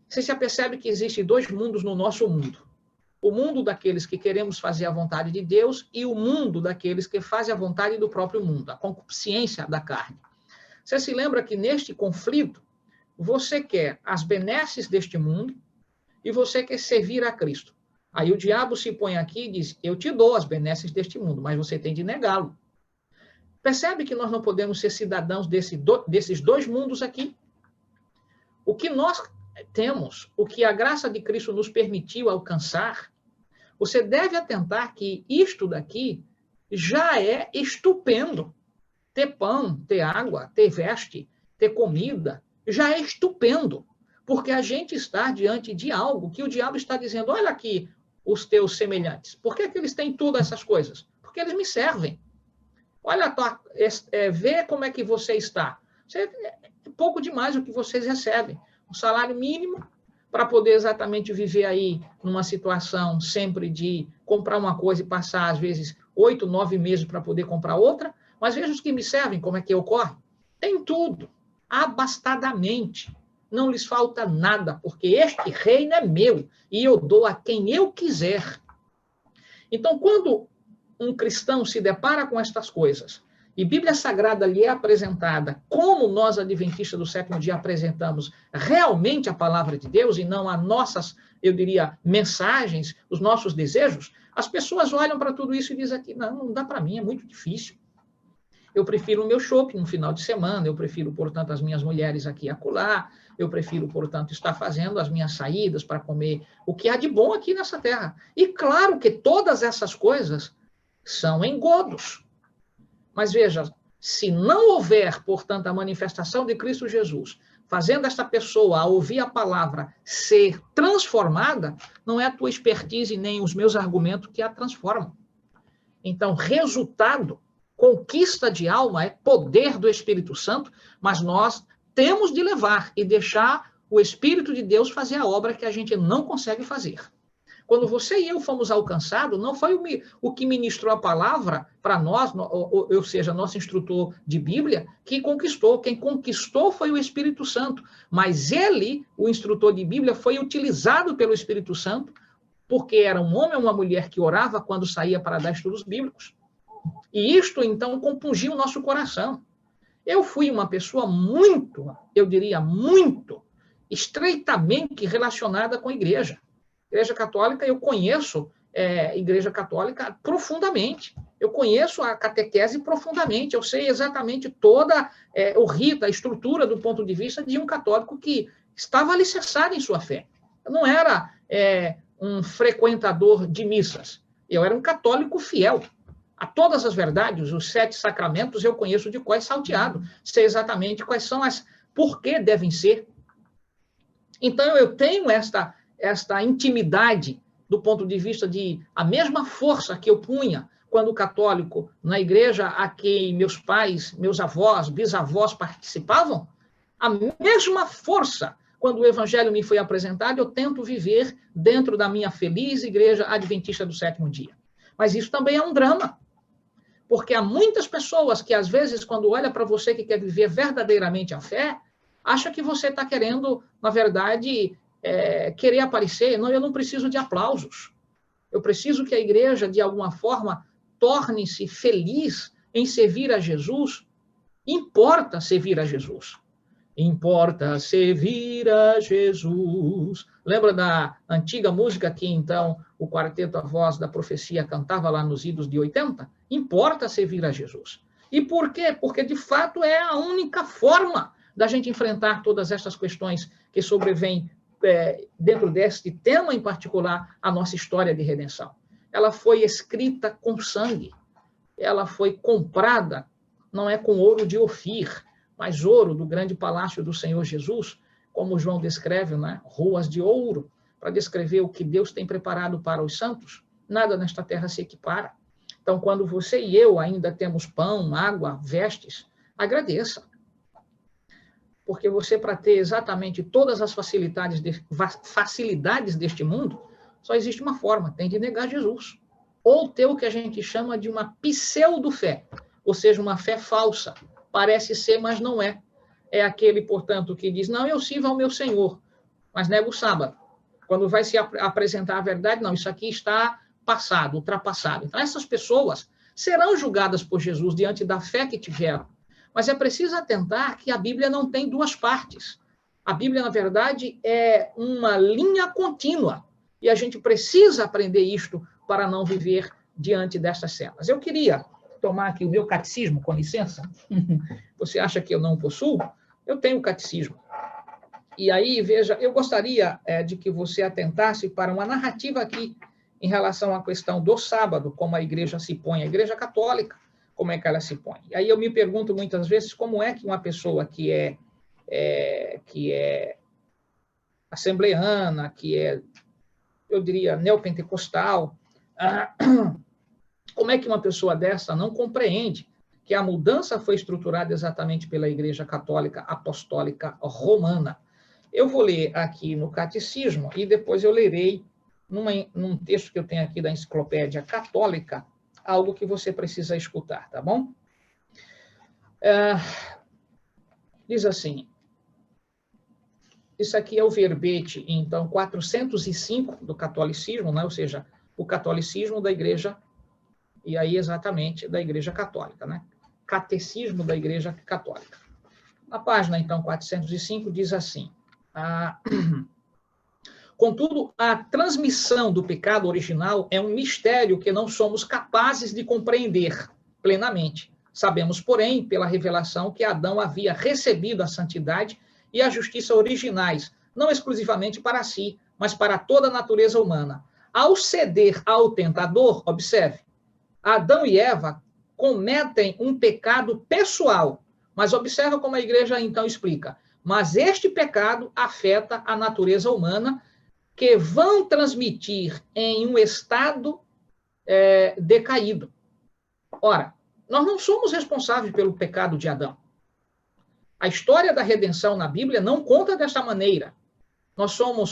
Você já percebe que existem dois mundos no nosso mundo. O mundo daqueles que queremos fazer a vontade de Deus e o mundo daqueles que fazem a vontade do próprio mundo, a concupiscência da carne. Você se lembra que neste conflito, você quer as benesses deste mundo e você quer servir a Cristo. Aí o diabo se põe aqui e diz, eu te dou as benesses deste mundo, mas você tem de negá-lo. Percebe que nós não podemos ser cidadãos desses dois mundos aqui? O que nós temos, o que a graça de Cristo nos permitiu alcançar, você deve atentar que isto daqui já é estupendo. Ter pão, ter água, ter veste, ter comida, já é estupendo. Porque a gente está diante de algo que o diabo está dizendo, olha aqui os teus semelhantes. Por que eles têm todas essas coisas? Porque eles me servem. Olha, vê como é que você está. É pouco demais o que vocês recebem. Um salário mínimo para poder exatamente viver aí numa situação sempre de comprar uma coisa e passar, às vezes, 8, 9 meses para poder comprar outra. Mas veja os que me servem, como é que ocorre. Tem tudo, abastadamente. Não lhes falta nada, porque este reino é meu e eu dou a quem eu quiser. Então, quando um cristão se depara com estas coisas, e Bíblia Sagrada lhe é apresentada como nós, adventistas do sétimo dia, apresentamos realmente a palavra de Deus e não as nossas, eu diria, mensagens, os nossos desejos, as pessoas olham para tudo isso e dizem aqui, não dá para mim, é muito difícil. Eu prefiro o meu shopping no final de semana, eu prefiro, portanto, as minhas mulheres aqui e acolá, eu prefiro, portanto, estar fazendo as minhas saídas para comer o que há de bom aqui nessa terra. E claro que todas essas coisas são engodos. Mas veja, se não houver, portanto, a manifestação de Cristo Jesus, fazendo esta pessoa, a ouvir a palavra, ser transformada, não é a tua expertise nem os meus argumentos que a transformam. Então, resultado, conquista de alma é poder do Espírito Santo, mas nós temos de levar e deixar o Espírito de Deus fazer a obra que a gente não consegue fazer. Quando você e eu fomos alcançados, não foi o que ministrou a palavra para nós, ou seja, nosso instrutor de Bíblia, que conquistou. Quem conquistou foi o Espírito Santo. Mas ele, o instrutor de Bíblia, foi utilizado pelo Espírito Santo, porque era um homem ou uma mulher que orava quando saía para dar estudos bíblicos. E isto, então, compungiu o nosso coração. Eu fui uma pessoa muito, eu diria, muito estreitamente relacionada com a igreja. Igreja Católica, eu conheço Igreja Católica profundamente. Eu conheço a catequese profundamente. Eu sei exatamente toda o rito, a estrutura do ponto de vista de um católico que estava alicerçado em sua fé. Eu não era um frequentador de missas. Eu era um católico fiel. A todas as verdades, os 7 sacramentos, eu conheço de cor salteado. Sei exatamente quais são por que devem ser. Então, eu tenho esta intimidade do ponto de vista de a mesma força que eu punha quando católico na igreja a que meus pais, meus avós, bisavós participavam, a mesma força quando o evangelho me foi apresentado, eu tento viver dentro da minha feliz igreja adventista do sétimo dia. Mas isso também é um drama, porque há muitas pessoas que, às vezes, quando olha para você que quer viver verdadeiramente a fé, acha que você está querendo, na verdade, querer aparecer. Não, eu não preciso de aplausos. Eu preciso que a igreja, de alguma forma, torne-se feliz em servir a Jesus. Importa servir a Jesus. Importa servir a Jesus. Lembra da antiga música que, então, o quarteto A Voz da Profecia cantava lá nos idos de 80? Importa servir a Jesus. E por quê? Porque, de fato, é a única forma da gente enfrentar todas essas questões que sobrevêm dentro deste tema em particular, a nossa história de redenção. Ela foi escrita com sangue, ela foi comprada, não é com ouro de Ofir, mas ouro do grande palácio do Senhor Jesus, como João descreve, né? Ruas de ouro, para descrever o que Deus tem preparado para os santos. Nada nesta terra se equipara. Então, quando você e eu ainda temos pão, água, vestes, agradeça. Porque você, para ter exatamente todas as facilidades deste mundo, só existe uma forma, tem de negar Jesus. Ou ter o que a gente chama de uma pseudo-fé, ou seja, uma fé falsa. Parece ser, mas não é. É aquele, portanto, que diz, não, eu sirvo ao meu Senhor, mas nega o sábado. Quando vai se apresentar a verdade, não, isso aqui está passado, ultrapassado. Então, essas pessoas serão julgadas por Jesus diante da fé que tiveram. Mas é preciso atentar que a Bíblia não tem duas partes. A Bíblia, na verdade, é uma linha contínua. E a gente precisa aprender isto para não viver diante dessas cenas. Eu queria tomar aqui o meu catecismo, com licença. Você acha que eu não possuo? Eu tenho o catecismo. E aí, veja, eu gostaria de que você atentasse para uma narrativa aqui em relação à questão do sábado, como a igreja se põe, a igreja católica, como é que ela se põe. E aí eu me pergunto muitas vezes como é que uma pessoa que é assembleana, que é, eu diria, neopentecostal, como é que uma pessoa dessa não compreende que a mudança foi estruturada exatamente pela Igreja Católica Apostólica Romana? Eu vou ler aqui no Catecismo e depois eu lerei num texto que eu tenho aqui da Enciclopédia Católica, algo que você precisa escutar, tá bom? Diz assim, isso aqui é o verbete, então, 405 do catolicismo, né? Ou seja, o catolicismo da Igreja, e aí exatamente da Igreja Católica, né? Catecismo da Igreja Católica. Na página, então, 405, diz assim, contudo, a transmissão do pecado original é um mistério que não somos capazes de compreender plenamente. Sabemos, porém, pela revelação, que Adão havia recebido a santidade e a justiça originais, não exclusivamente para si, mas para toda a natureza humana. Ao ceder ao tentador, observe, Adão e Eva cometem um pecado pessoal, mas observa como a igreja então explica. Mas este pecado afeta a natureza humana, que vão transmitir em um estado decaído. Ora, nós não somos responsáveis pelo pecado de Adão. A história da redenção na Bíblia não conta dessa maneira.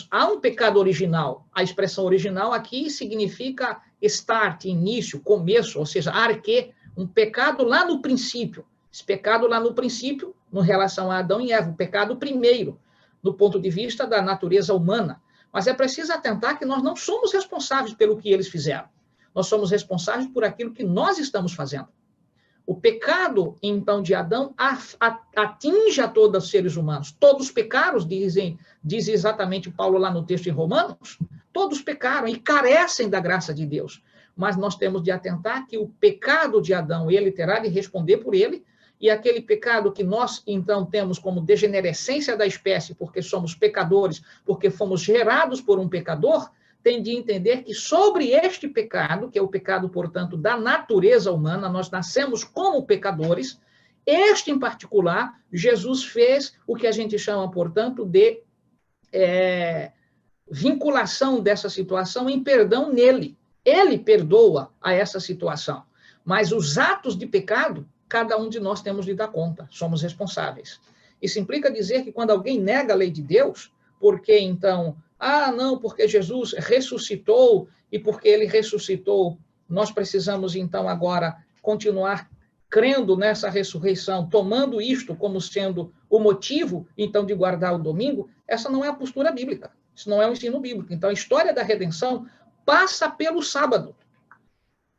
Há um pecado original. A expressão original aqui significa start, início, começo, ou seja, arque, um pecado lá no princípio. Esse pecado lá no princípio, em relação a Adão e Eva, o pecado primeiro, do ponto de vista da natureza humana. Mas é preciso atentar que nós não somos responsáveis pelo que eles fizeram. Nós somos responsáveis por aquilo que nós estamos fazendo. O pecado, então, de Adão atinge a todos os seres humanos. Todos pecaram, diz exatamente Paulo lá no texto em Romanos, todos pecaram e carecem da graça de Deus. Mas nós temos de atentar que o pecado de Adão, ele terá de responder por ele, e aquele pecado que nós, então, temos como degenerescência da espécie, porque somos pecadores, porque fomos gerados por um pecador, tem de entender que sobre este pecado, que é o pecado, portanto, da natureza humana, nós nascemos como pecadores, este em particular, Jesus fez o que a gente chama, portanto, de vinculação dessa situação em perdão nele. Ele perdoa a essa situação. Mas os atos de pecado, cada um de nós temos de dar conta, somos responsáveis. Isso implica dizer que quando alguém nega a lei de Deus, porque então... não, porque Jesus ressuscitou, e porque ele ressuscitou, nós precisamos, então, agora continuar crendo nessa ressurreição, tomando isto como sendo o motivo, então, de guardar o domingo. Essa não é a postura bíblica, isso não é o ensino bíblico. Então, a história da redenção passa pelo sábado.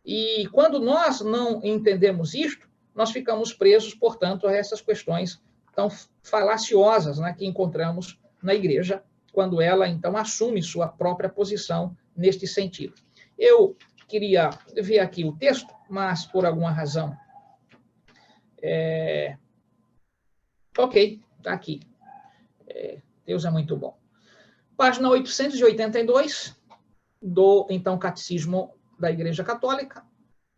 E quando nós não entendemos isto, nós ficamos presos, portanto, a essas questões tão falaciosas, né, que encontramos na igreja, quando ela, então, assume sua própria posição neste sentido. Eu queria ver aqui o texto, mas, por alguma razão, Ok, está aqui. Deus é muito bom. Página 882 do, então, Catecismo da Igreja Católica.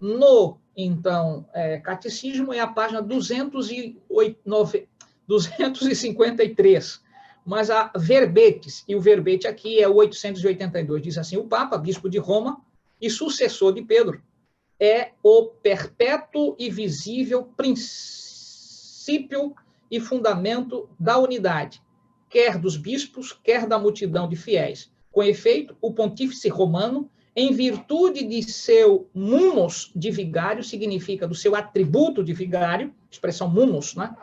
No, então, Catecismo é a página 253. Mas a verbetes, e o verbete aqui é o 882, diz assim: o Papa, bispo de Roma e sucessor de Pedro, é o perpétuo e visível princípio e fundamento da unidade, quer dos bispos, quer da multidão de fiéis. Com efeito, o pontífice romano, em virtude de seu munus de vigário, significa do seu atributo de vigário, expressão munus, né?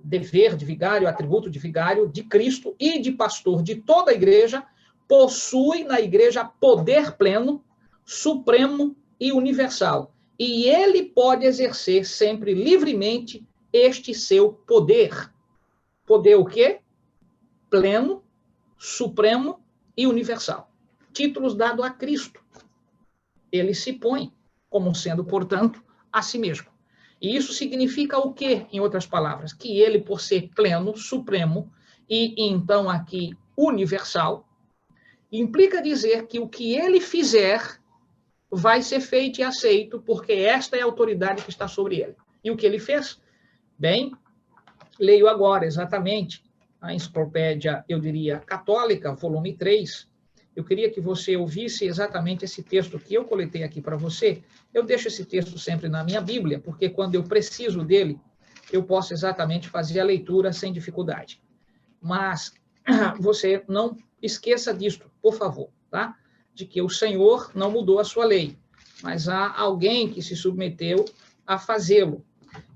Dever de vigário, atributo de vigário, de Cristo e de pastor de toda a igreja, possui na igreja poder pleno, supremo e universal. E ele pode exercer sempre livremente este seu poder. Poder o quê? Pleno, supremo e universal. Títulos dados a Cristo. Ele se põe como sendo, portanto, a si mesmo. E isso significa o quê, em outras palavras? Que ele, por ser pleno, supremo e, então, aqui, universal, implica dizer que o que ele fizer vai ser feito e aceito, porque esta é a autoridade que está sobre ele. E o que ele fez? Bem, leio agora exatamente a enciclopédia, eu diria, católica, volume 3. Eu queria que você ouvisse exatamente esse texto que eu coletei aqui para você. Eu deixo esse texto sempre na minha Bíblia, porque quando eu preciso dele, eu posso exatamente fazer a leitura sem dificuldade. Mas você não esqueça disto, por favor, tá? De que o Senhor não mudou a sua lei, mas há alguém que se submeteu a fazê-lo.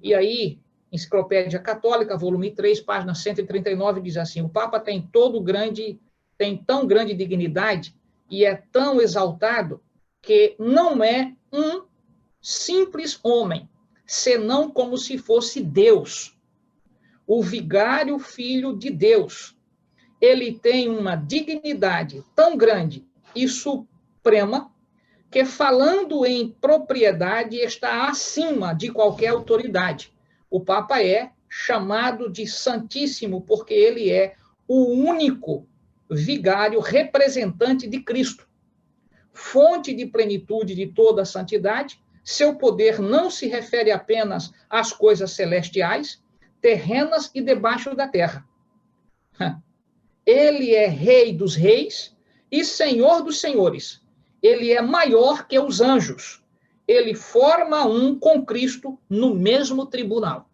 E aí, Enciclopédia Católica, volume 3, página 139, diz assim: o Papa tem tão grande dignidade e é tão exaltado que não é um simples homem, senão como se fosse Deus, o vigário filho de Deus. Ele tem uma dignidade tão grande e suprema que, falando em propriedade, está acima de qualquer autoridade. O Papa é chamado de Santíssimo porque ele é o único vigário representante de Cristo, fonte de plenitude de toda a santidade. Seu poder não se refere apenas às coisas celestiais, terrenas e debaixo da terra. Ele é Rei dos reis e Senhor dos senhores. Ele é maior que os anjos. Ele forma um com Cristo no mesmo tribunal.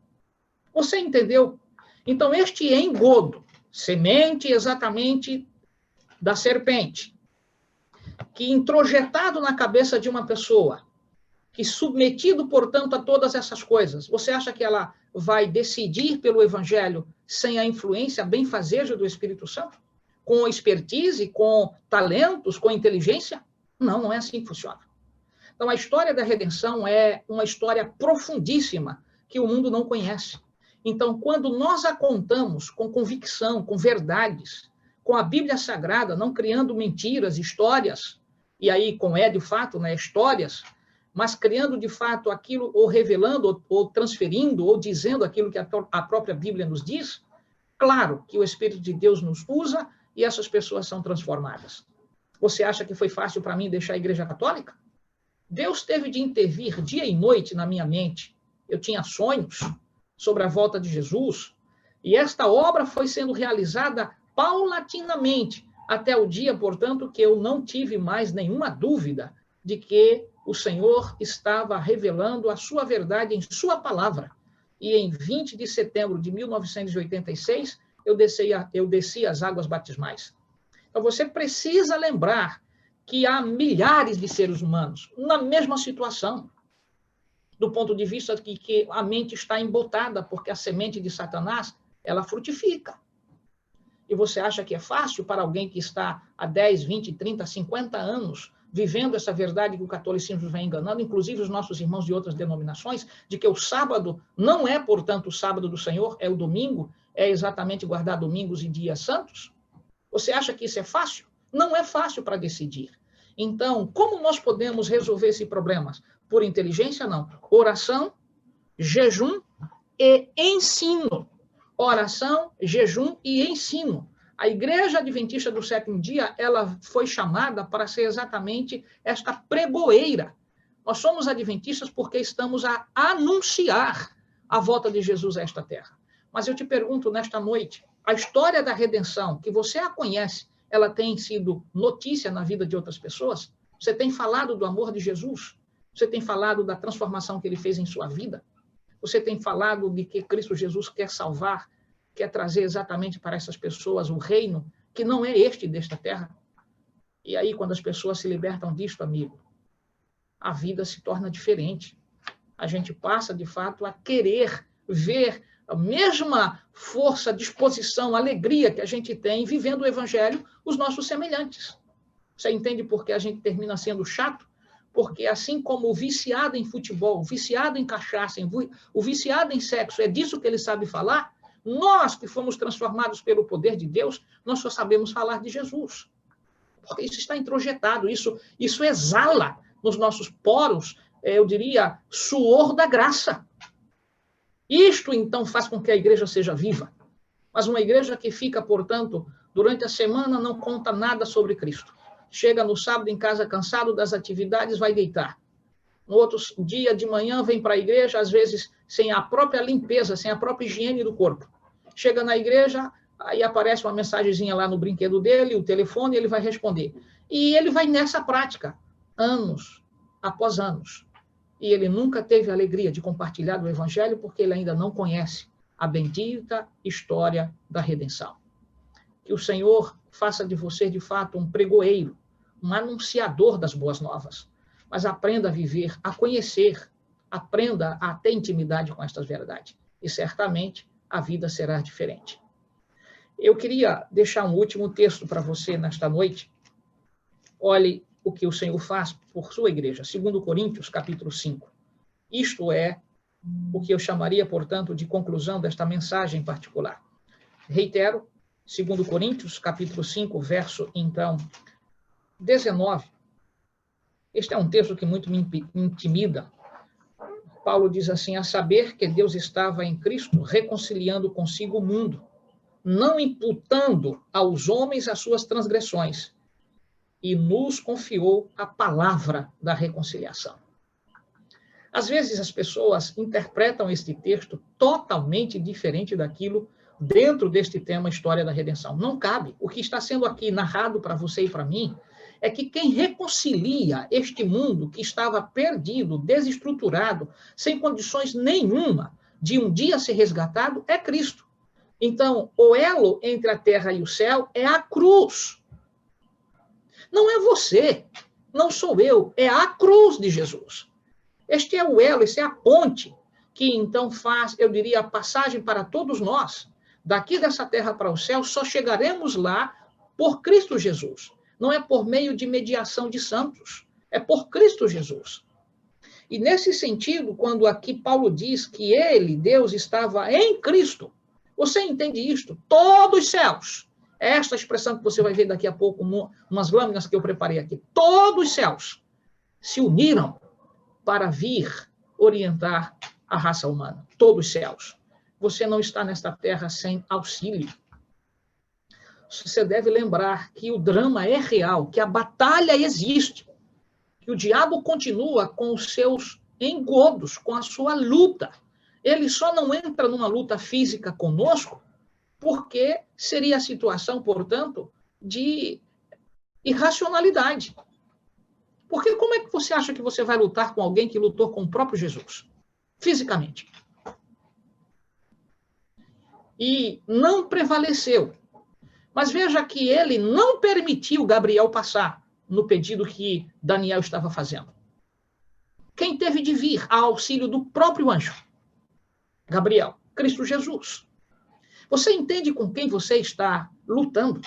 Você entendeu? Então, este engodo, semente exatamente da serpente, que introjetado na cabeça de uma pessoa, que submetido, portanto, a todas essas coisas, você acha que ela vai decidir pelo Evangelho sem a influência benfazeja do Espírito Santo? Com expertise, com talentos, com inteligência? Não, não é assim que funciona. Então, a história da redenção é uma história profundíssima que o mundo não conhece. Então, quando nós a contamos com convicção, com verdades, com a Bíblia Sagrada, não criando mentiras, histórias, e aí com de fato, né, histórias, mas criando de fato aquilo, ou revelando, ou transferindo, ou dizendo aquilo que a própria Bíblia nos diz, claro que o Espírito de Deus nos usa e essas pessoas são transformadas. Você acha que foi fácil para mim deixar a Igreja Católica? Deus teve de intervir dia e noite na minha mente. Eu tinha sonhos sobre a volta de Jesus, e esta obra foi sendo realizada paulatinamente, até o dia, portanto, que eu não tive mais nenhuma dúvida de que o Senhor estava revelando a sua verdade em sua palavra. E em 20 de setembro de 1986, eu desci as águas batismais. Então, você precisa lembrar que há milhares de seres humanos na mesma situação, do ponto de vista de que a mente está embotada, porque a semente de Satanás, ela frutifica. E você acha que é fácil para alguém que está há 10, 20, 30, 50 anos vivendo essa verdade que o catolicismo vem enganando, inclusive os nossos irmãos de outras denominações, de que o sábado não é, portanto, o sábado do Senhor, é o domingo, é exatamente guardar domingos e dias santos? Você acha que isso é fácil? Não é fácil para decidir. Então, como nós podemos resolver esse problema? Por inteligência, não. Oração, jejum e ensino. Oração, jejum e ensino. A Igreja Adventista do Sétimo Dia, ela foi chamada para ser exatamente esta pregoeira. Nós somos adventistas porque estamos a anunciar a volta de Jesus a esta terra. Mas eu te pergunto nesta noite, a história da redenção, que você a conhece, ela tem sido notícia na vida de outras pessoas? Você tem falado do amor de Jesus? Você tem falado da transformação que ele fez em sua vida? Você tem falado de que Cristo Jesus quer salvar, quer trazer exatamente para essas pessoas o reino, que não é este desta terra? E aí, quando as pessoas se libertam disto, amigo, a vida se torna diferente. A gente passa, de fato, a querer ver a mesma força, disposição, alegria que a gente tem vivendo o evangelho, os nossos semelhantes. Você entende por que a gente termina sendo chato? Porque assim como o viciado em futebol, o viciado em cachaça, o viciado em sexo, é disso que ele sabe falar, nós que fomos transformados pelo poder de Deus, nós só sabemos falar de Jesus. Porque isso está introjetado, isso exala nos nossos poros, eu diria, suor da graça. Isto, então, faz com que a igreja seja viva. Mas uma igreja que fica, portanto, durante a semana não conta nada sobre Cristo. Chega no sábado em casa cansado das atividades, vai deitar. No outro dia de manhã vem para a igreja, às vezes sem a própria limpeza, sem a própria higiene do corpo. Chega na igreja, aí aparece uma mensagenzinha lá no brinquedo dele, o telefone, ele vai responder. E ele vai nessa prática, anos após anos. E ele nunca teve a alegria de compartilhar do evangelho porque ele ainda não conhece a bendita história da redenção. Que o Senhor faça de você, de fato, um pregoeiro, um anunciador das boas novas. Mas aprenda a viver, a conhecer, aprenda a ter intimidade com estas verdades. E certamente a vida será diferente. Eu queria deixar um último texto para você nesta noite. Olhe o que o Senhor faz por sua igreja. 2 Coríntios, capítulo 5. Isto é o que eu chamaria, portanto, de conclusão desta mensagem particular. Reitero, 2 Coríntios, capítulo 5, verso, então, 19. Este é um texto que muito me intimida. Paulo diz assim, a saber que Deus estava em Cristo reconciliando consigo o mundo, não imputando aos homens as suas transgressões, e nos confiou a palavra da reconciliação. Às vezes as pessoas interpretam este texto totalmente diferente daquilo dentro deste tema História da Redenção. Não cabe. O que está sendo aqui narrado para você e para mim é que quem reconcilia este mundo que estava perdido, desestruturado, sem condições nenhuma de um dia ser resgatado, é Cristo. Então, o elo entre a terra e o céu é a cruz. Não é você, não sou eu, é a cruz de Jesus. Este é o elo, essa é a ponte que então faz, eu diria, a passagem para todos nós. Daqui dessa terra para o céu, só chegaremos lá por Cristo Jesus. Não é por meio de mediação de santos, é por Cristo Jesus. E nesse sentido, quando aqui Paulo diz que ele, Deus, estava em Cristo, você entende isto? Todos os céus. Esta expressão que você vai ver daqui a pouco, umas lâminas que eu preparei aqui. Todos os céus se uniram para vir orientar a raça humana. Todos os céus. Você não está nesta terra sem auxílio. Você deve lembrar que o drama é real, que a batalha existe, que o diabo continua com os seus engodos, com a sua luta. Ele só não entra numa luta física conosco porque seria a situação, portanto, de irracionalidade. Porque como é que você acha que você vai lutar com alguém que lutou com o próprio Jesus? Fisicamente. E não prevaleceu. Mas veja que ele não permitiu Gabriel passar no pedido que Daniel estava fazendo. Quem teve de vir ao auxílio do próprio anjo? Gabriel, Cristo Jesus. Você entende com quem você está lutando?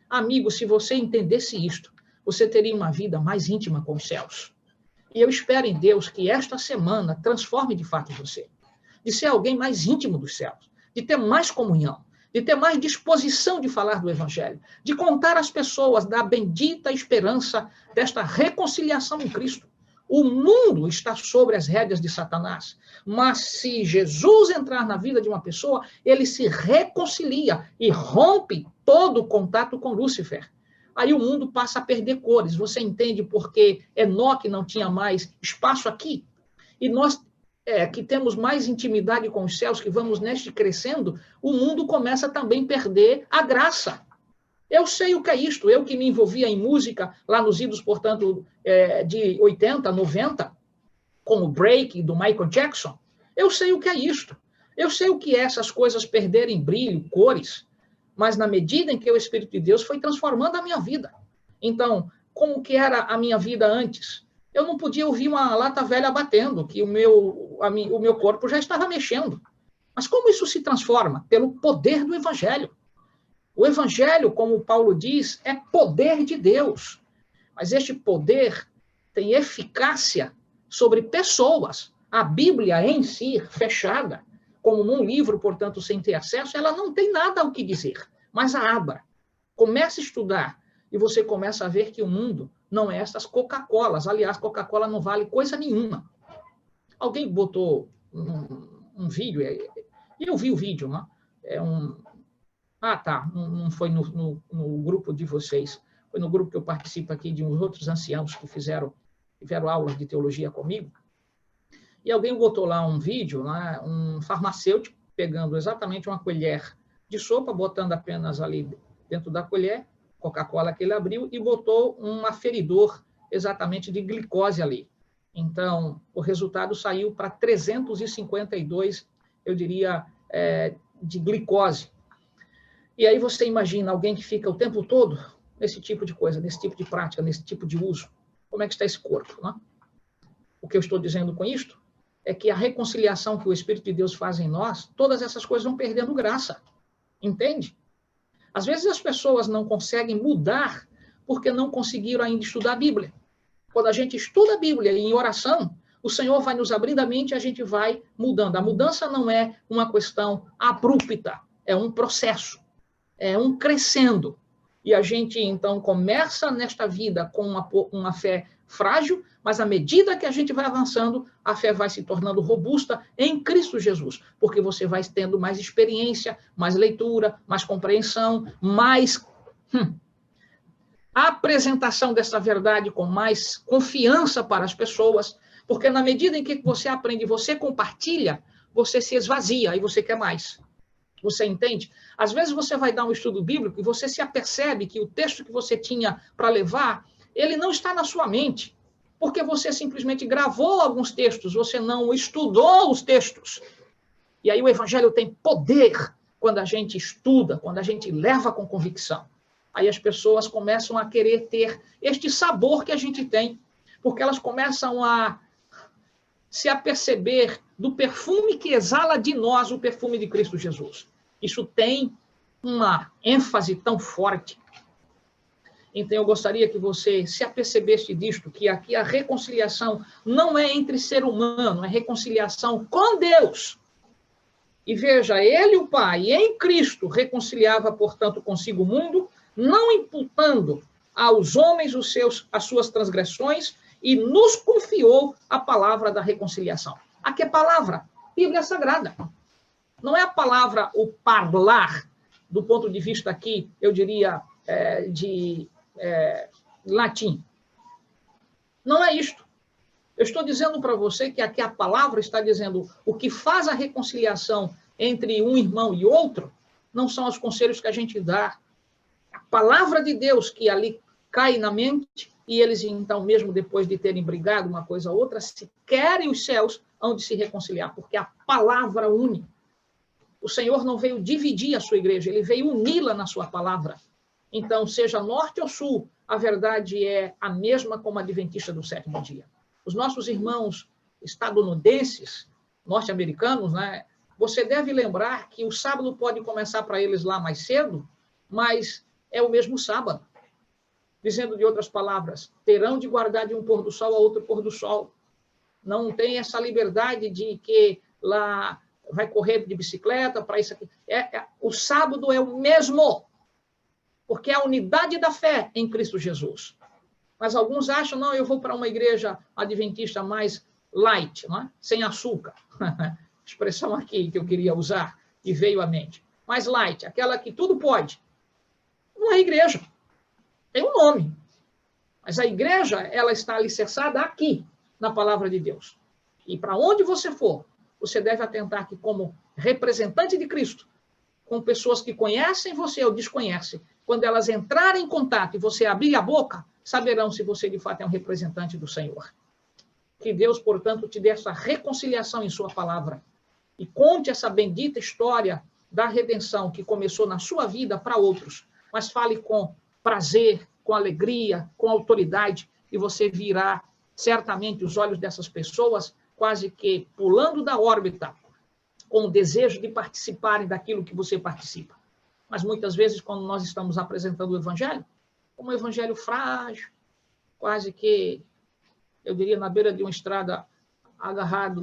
Amigo, se você entendesse isto, você teria uma vida mais íntima com os céus. E eu espero em Deus que esta semana transforme de fato você. De ser alguém mais íntimo dos céus, de ter mais comunhão, de ter mais disposição de falar do Evangelho, de contar às pessoas da bendita esperança desta reconciliação em Cristo. O mundo está sobre as rédeas de Satanás. Mas se Jesus entrar na vida de uma pessoa, ele se reconcilia e rompe todo o contato com Lúcifer. Aí o mundo passa a perder cores. Você entende por que Enoque não tinha mais espaço aqui? E nós, que temos mais intimidade com os céus, que vamos neste crescendo, o mundo começa também a perder a graça. Eu sei o que é isto, eu que me envolvia em música lá nos idos, portanto, de 80, 90, com o break do Michael Jackson, eu sei o que é isto. Eu sei o que é essas coisas perderem brilho, cores, mas na medida em que o Espírito de Deus foi transformando a minha vida. Então, como que era a minha vida antes? Eu não podia ouvir uma lata velha batendo, que o meu corpo já estava mexendo. Mas como isso se transforma? Pelo poder do Evangelho. O Evangelho, como Paulo diz, é poder de Deus. Mas este poder tem eficácia sobre pessoas. A Bíblia em si, fechada, como num livro, portanto, sem ter acesso, ela não tem nada ao que dizer. Mas a abra. Comece a estudar e você começa a ver que o mundo não é essas Coca-Colas. Aliás, Coca-Cola não vale coisa nenhuma. Alguém botou um vídeo, e eu vi o vídeo, né? Não foi no grupo de vocês, foi no grupo que eu participo aqui de uns outros anciãos que tiveram aulas de teologia comigo, e alguém botou lá um vídeo, né, um farmacêutico pegando exatamente uma colher de sopa, botando apenas ali dentro da colher, Coca-Cola que ele abriu, e botou um aferidor exatamente de glicose ali. Então, o resultado saiu para 352, eu diria, de glicose. E aí você imagina alguém que fica o tempo todo nesse tipo de coisa, nesse tipo de prática, nesse tipo de uso. Como é que está esse corpo? Né? O que eu estou dizendo com isto é que a reconciliação que o Espírito de Deus faz em nós, todas essas coisas vão perdendo graça. Entende? Às vezes as pessoas não conseguem mudar porque não conseguiram ainda estudar a Bíblia. Quando a gente estuda a Bíblia em oração, o Senhor vai nos abrindo a mente e a gente vai mudando. A mudança não é uma questão abrupta, é um processo. É um crescendo. E a gente, então, começa nesta vida com uma fé frágil, mas à medida que a gente vai avançando, a fé vai se tornando robusta em Cristo Jesus, porque você vai tendo mais experiência, mais leitura, mais compreensão, mais apresentação dessa verdade com mais confiança para as pessoas, porque na medida em que você aprende, você compartilha, você se esvazia e você quer mais. Você entende? Às vezes você vai dar um estudo bíblico e você se apercebe que o texto que você tinha para levar, ele não está na sua mente, porque você simplesmente gravou alguns textos, você não estudou os textos. E aí o evangelho tem poder quando a gente estuda, quando a gente leva com convicção. Aí as pessoas começam a querer ter este sabor que a gente tem, porque elas começam a se aperceber do perfume que exala de nós o perfume de Cristo Jesus. Isso tem uma ênfase tão forte. Então, eu gostaria que você se apercebesse disto, que aqui a reconciliação não é entre ser humano, é reconciliação com Deus. E veja, ele, o Pai, em Cristo, reconciliava, portanto, consigo o mundo, não imputando aos homens as suas transgressões, e nos confiou a palavra da reconciliação. A que palavra? Bíblia Sagrada. Não é a palavra, o parlar, do ponto de vista aqui, eu diria, de latim. Não é isto. Eu estou dizendo para você que aqui a palavra está dizendo o que faz a reconciliação entre um irmão e outro, não são os conselhos que a gente dá. A palavra de Deus que ali cai na mente, e eles, então, mesmo depois de terem brigado uma coisa ou outra, se querem os céus, hão de se reconciliar, porque a palavra une. O Senhor não veio dividir a sua igreja, ele veio uni-la na sua palavra. Então, seja norte ou sul, a verdade é a mesma como a adventista do sétimo dia. Os nossos irmãos estadunidenses, norte-americanos, né, você deve lembrar que o sábado pode começar para eles lá mais cedo, mas é o mesmo sábado. Dizendo de outras palavras, terão de guardar de um pôr do sol a outro pôr do sol. Não tem essa liberdade de que lá vai correr de bicicleta para isso aqui. O sábado é o mesmo, porque é a unidade da fé em Cristo Jesus. Mas alguns acham, não, eu vou para uma igreja adventista mais light, não é? Sem açúcar. Expressão aqui que eu queria usar e veio à mente. Mais light, aquela que tudo pode. Não é igreja. Tem um nome. Mas a igreja, ela está alicerçada aqui, na palavra de Deus. E para onde você for, você deve atentar que, como representante de Cristo, com pessoas que conhecem você ou desconhecem, quando elas entrarem em contato e você abrir a boca, saberão se você de fato é um representante do Senhor. Que Deus, portanto, te dê essa reconciliação em sua palavra e conte essa bendita história da redenção que começou na sua vida para outros, mas fale com prazer, com alegria, com autoridade, e você virá certamente os olhos dessas pessoas quase que pulando da órbita, com o desejo de participarem daquilo que você participa. Mas muitas vezes, quando nós estamos apresentando o Evangelho, como um Evangelho frágil, quase que, eu diria, na beira de uma estrada, agarrado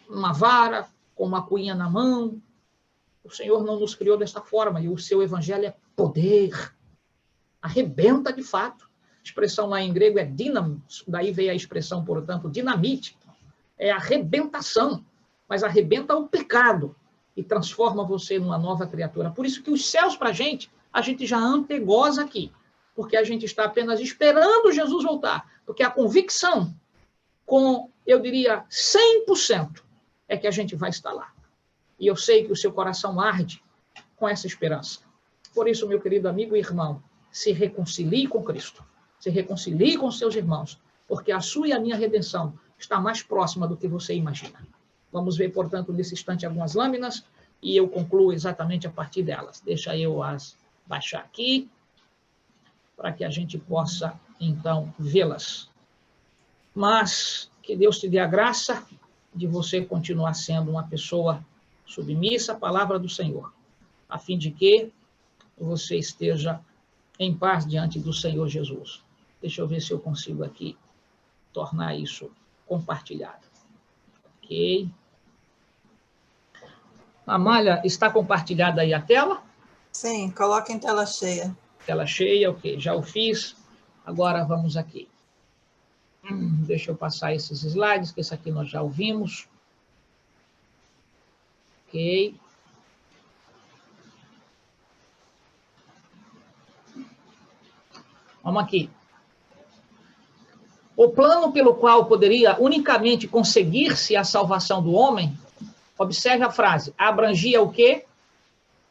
numa vara, com uma cuinha na mão. O Senhor não nos criou dessa forma, e o seu Evangelho é poder. Arrebenta de fato. A expressão lá em grego é dínamos, daí veio a expressão, portanto, dinamite. É arrebentação, mas arrebenta o pecado e transforma você numa nova criatura. Por isso que os céus para a gente já antegoza aqui, porque a gente está apenas esperando Jesus voltar, porque a convicção, com, eu diria, 100%, é que a gente vai estar lá. E eu sei que o seu coração arde com essa esperança. Por isso, meu querido amigo e irmão, se reconcilie com Cristo, se reconcilie com seus irmãos, porque a sua e a minha redenção está mais próxima do que você imagina. Vamos ver, portanto, nesse instante algumas lâminas, e eu concluo exatamente a partir delas. Deixa eu as baixar aqui, para que a gente possa, então, vê-las. Mas que Deus te dê a graça de você continuar sendo uma pessoa submissa à palavra do Senhor, a fim de que você esteja em paz diante do Senhor Jesus. Deixa eu ver se eu consigo aqui tornar isso compartilhado. Ok. Amália, está compartilhada aí a tela? Sim, coloca em tela cheia. Tela cheia, ok. Já o fiz. Agora vamos aqui. Deixa eu passar esses slides, que esse aqui nós já ouvimos. Ok. Vamos aqui. O plano pelo qual poderia unicamente conseguir-se a salvação do homem, observe a frase, abrangia o quê?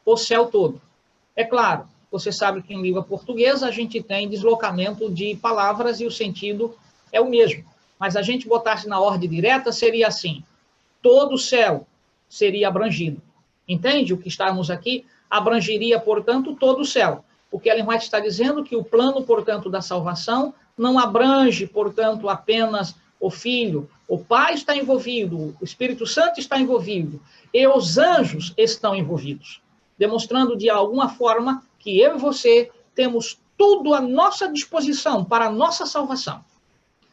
O céu todo. É claro, você sabe que em língua portuguesa a gente tem deslocamento de palavras e o sentido é o mesmo. Mas a gente botasse na ordem direta, seria assim, todo o céu seria abrangido. Entende o que estamos aqui? Abrangeria, portanto, todo o céu. Porque Ellen White está dizendo que o plano, portanto, da salvação não abrange, portanto, apenas o Filho. O Pai está envolvido, o Espírito Santo está envolvido, e os anjos estão envolvidos. Demonstrando, de alguma forma, que eu e você temos tudo à nossa disposição para a nossa salvação.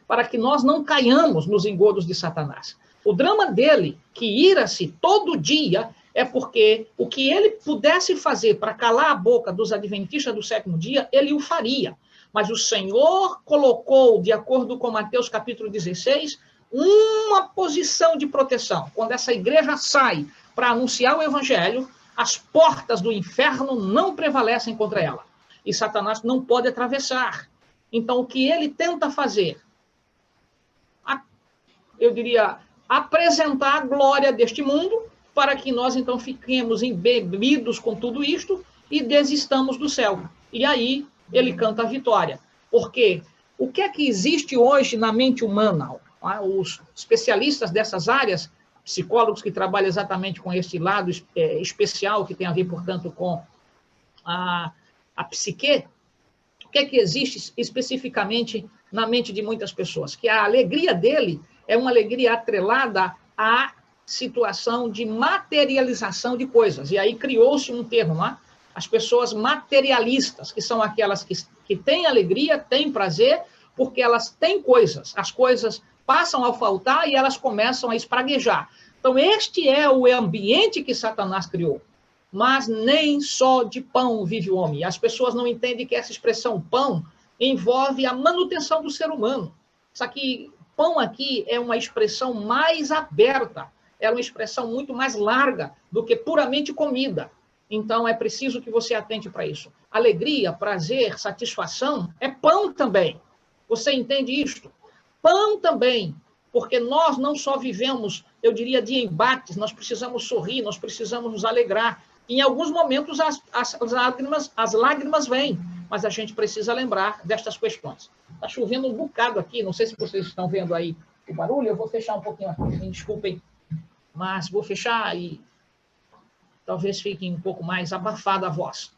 Para que nós não caiamos nos engodos de Satanás. O drama dele, que ira-se todo dia, é porque o que ele pudesse fazer para calar a boca dos adventistas do sétimo dia, ele o faria. Mas o Senhor colocou, de acordo com Mateus capítulo 16, uma posição de proteção. Quando essa igreja sai para anunciar o evangelho, as portas do inferno não prevalecem contra ela. E Satanás não pode atravessar. Então, o que ele tenta fazer? Eu diria, apresentar a glória deste mundo, para que nós, então, fiquemos embebidos com tudo isto e desistamos do céu. E aí, ele canta a vitória. Porque o que é que existe hoje na mente humana? Os especialistas dessas áreas, psicólogos que trabalham exatamente com esse lado especial, que tem a ver, portanto, com a psique, o que é que existe especificamente na mente de muitas pessoas? Que a alegria dele é uma alegria atrelada à situação de materialização de coisas. E aí criou-se um termo, não é? As pessoas materialistas, que são aquelas que têm alegria, têm prazer, porque elas têm coisas. As coisas passam a faltar e elas começam a espraguejar. Então, este é o ambiente que Satanás criou. Mas nem só de pão vive o homem. As pessoas não entendem que essa expressão pão envolve a manutenção do ser humano. Só que pão aqui é uma expressão mais aberta, é uma expressão muito mais larga do que puramente comida. Então, é preciso que você atente para isso. Alegria, prazer, satisfação é pão também. Você entende isto? Pão também, porque nós não só vivemos, eu diria, de embates, nós precisamos sorrir, nós precisamos nos alegrar. Em alguns momentos, as lágrimas vêm, mas a gente precisa lembrar destas questões. Está chovendo um bocado aqui, não sei se vocês estão vendo aí o barulho, eu vou fechar um pouquinho aqui, me desculpem, mas vou fechar e talvez fique um pouco mais abafada a voz.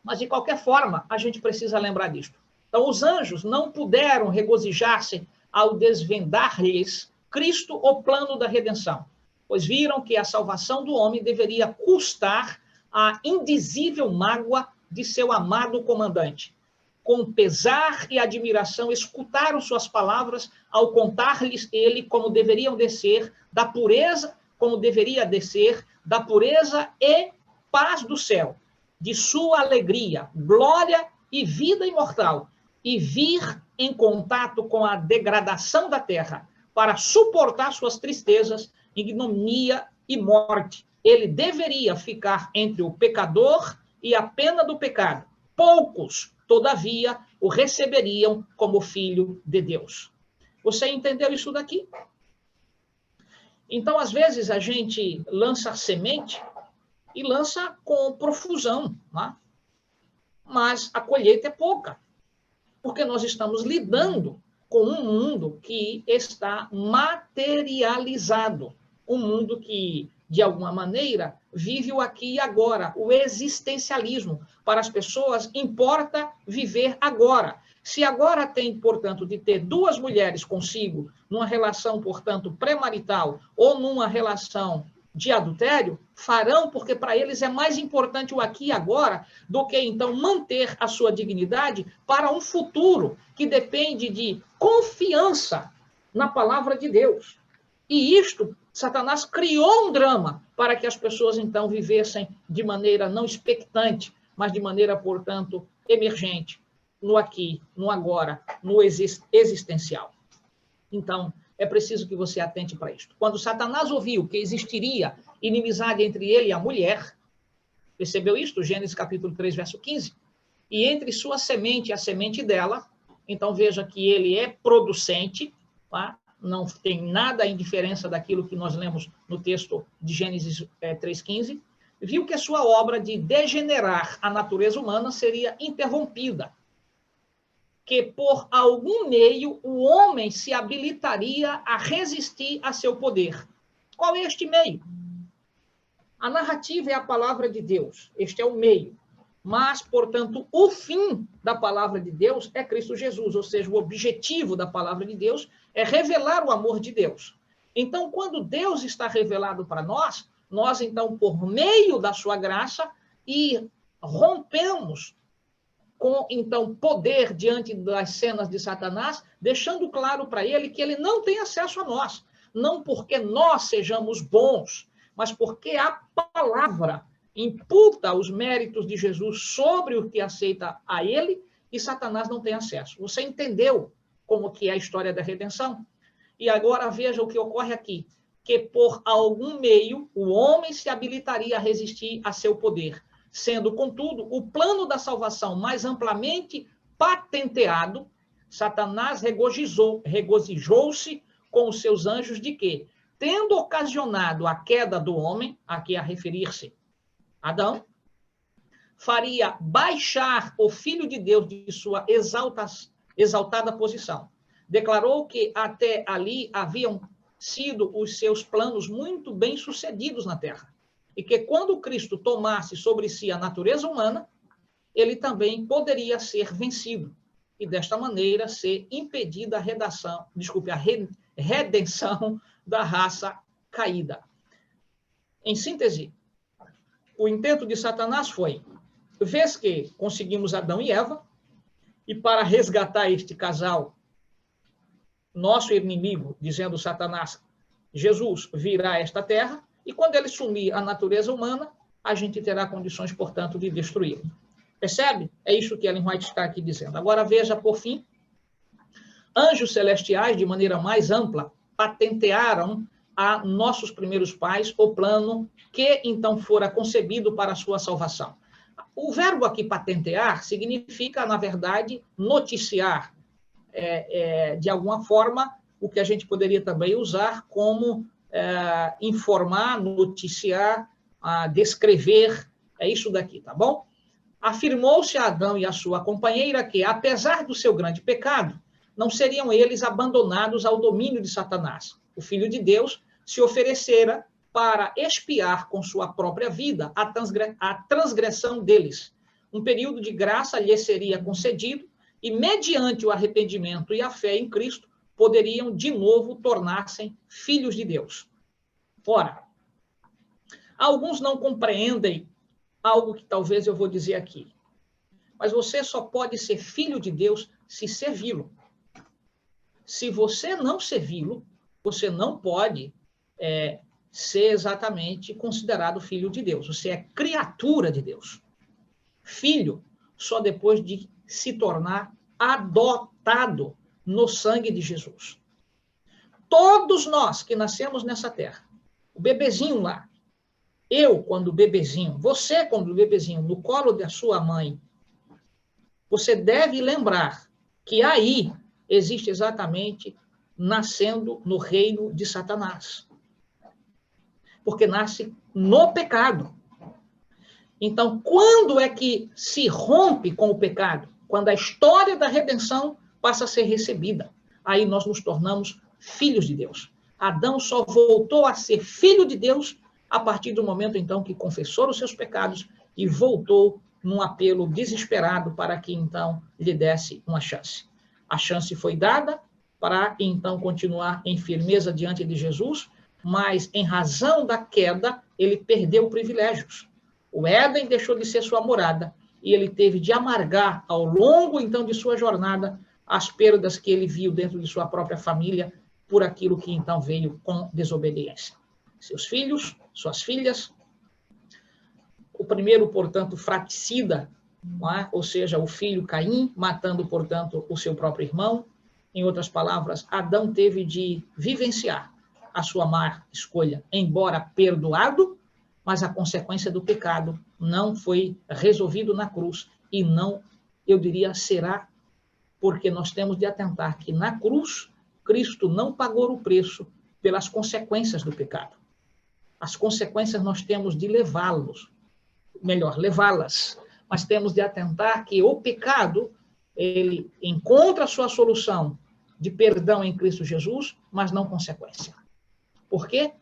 Mas, de qualquer forma, a gente precisa lembrar disto. Então, os anjos não puderam regozijar-se ao desvendar-lhes Cristo o plano da redenção, pois viram que a salvação do homem deveria custar a indizível mágoa de seu amado comandante. Com pesar e admiração, escutaram suas palavras ao contar-lhes ele como deveriam descer da pureza, como deveria descer da pureza e paz do céu, de sua alegria, glória e vida imortal, e vir em contato com a degradação da terra para suportar suas tristezas, ignomínia e morte. Ele deveria ficar entre o pecador e a pena do pecado. Poucos, todavia, o receberiam como filho de Deus. Você entendeu isso daqui? Então, às vezes, a gente lança semente e lança com profusão, né? Mas a colheita é pouca, porque nós estamos lidando com um mundo que está materializado, um mundo que, de alguma maneira, vive o aqui e agora, o existencialismo. Para as pessoas, importa viver agora. Se agora tem, portanto, de ter duas mulheres consigo, numa relação, portanto, pré-marital ou numa relação de adultério, farão, porque para eles é mais importante o aqui e agora do que, então, manter a sua dignidade para um futuro que depende de confiança na palavra de Deus. E isto, Satanás criou um drama para que as pessoas, então, vivessem de maneira não expectante, mas de maneira, portanto, emergente, no aqui, no agora, no existencial. Então, é preciso que você atente para isto. Quando Satanás ouviu que existiria inimizade entre ele e a mulher, percebeu isto? Gênesis capítulo 3, verso 15. E entre sua semente e a semente dela, então veja que ele é producente, tá? Não tem nada em diferença daquilo que nós lemos no texto de Gênesis 3,15, viu que a sua obra de degenerar a natureza humana seria interrompida, que por algum meio o homem se habilitaria a resistir a seu poder. Qual é este meio? A narrativa é a palavra de Deus, este é o meio. Mas, portanto, o fim da palavra de Deus é Cristo Jesus, ou seja, o objetivo da palavra de Deus é revelar o amor de Deus. Então, quando Deus está revelado para nós, nós, então, por meio da sua graça, e rompemos com, então, poder diante das cenas de Satanás, deixando claro para ele que ele não tem acesso a nós. Não porque nós sejamos bons, mas porque a palavra imputa os méritos de Jesus sobre o que aceita a ele e Satanás não tem acesso. Você entendeu como que é a história da redenção? E agora veja o que ocorre aqui, que por algum meio o homem se habilitaria a resistir a seu poder, sendo, contudo, o plano da salvação mais amplamente patenteado, Satanás regozijou-se com os seus anjos de que, tendo ocasionado a queda do homem, aqui a referir-se Adão, faria baixar o Filho de Deus de sua exaltada posição. Declarou que até ali haviam sido os seus planos muito bem sucedidos na terra. E que quando Cristo tomasse sobre si a natureza humana, ele também poderia ser vencido. E desta maneira ser impedida a redenção da raça caída. Em síntese, o intento de Satanás foi, vez que conseguimos Adão e Eva, e para resgatar este casal, nosso inimigo, dizendo Satanás, Jesus virá a esta terra, e quando ele sumir a natureza humana, a gente terá condições, portanto, de destruí-lo. Percebe? É isso que Ellen White está aqui dizendo. Agora veja, por fim, anjos celestiais, de maneira mais ampla, patentearam a nossos primeiros pais o plano que então fora concebido para a sua salvação. O verbo aqui patentear significa, na verdade, noticiar, de alguma forma, o que a gente poderia também usar como informar, noticiar, descrever, é isso daqui, tá bom? Afirmou-se a Adão e a sua companheira que, apesar do seu grande pecado, não seriam eles abandonados ao domínio de Satanás. O Filho de Deus se oferecera para expiar com sua própria vida a transgressão deles. Um período de graça lhe seria concedido e, mediante o arrependimento e a fé em Cristo, poderiam de novo tornar-se filhos de Deus. Ora, alguns não compreendem algo que talvez eu vou dizer aqui. Mas você só pode ser filho de Deus se servi-lo. Se você não servi-lo, você não pode ser exatamente considerado filho de Deus. Você é criatura de Deus. Filho só depois de se tornar adotado no sangue de Jesus. Todos nós que nascemos nessa terra, o bebezinho lá, eu, quando bebezinho, você, quando bebezinho, no colo da sua mãe, você deve lembrar que aí existe exatamente nascendo no reino de Satanás. Porque nasce no pecado. Então, quando é que se rompe com o pecado? Quando a história da redenção passa a ser recebida. Aí nós nos tornamos filhos de Deus. Adão só voltou a ser filho de Deus a partir do momento, então, que confessou os seus pecados e voltou num apelo desesperado para que, então, lhe desse uma chance. A chance foi dada para, então, continuar em firmeza diante de Jesus, mas, em razão da queda, ele perdeu privilégios. O Éden deixou de ser sua morada e ele teve de amargar, ao longo, então, de sua jornada, as perdas que ele viu dentro de sua própria família por aquilo que, então, veio com desobediência. Seus filhos, suas filhas, o primeiro, portanto, fratricida, ou seja, o filho Caim, matando, portanto, o seu próprio irmão. Em outras palavras, Adão teve de vivenciar a sua má escolha, embora perdoado, mas a consequência do pecado não foi resolvido na cruz e não, eu diria, será, porque nós temos de atentar que na cruz, Cristo não pagou o preço pelas consequências do pecado. As consequências nós temos de levá-las, mas temos de atentar que o pecado, ele encontra a sua solução de perdão em Cristo Jesus, mas não consequência. Por quê?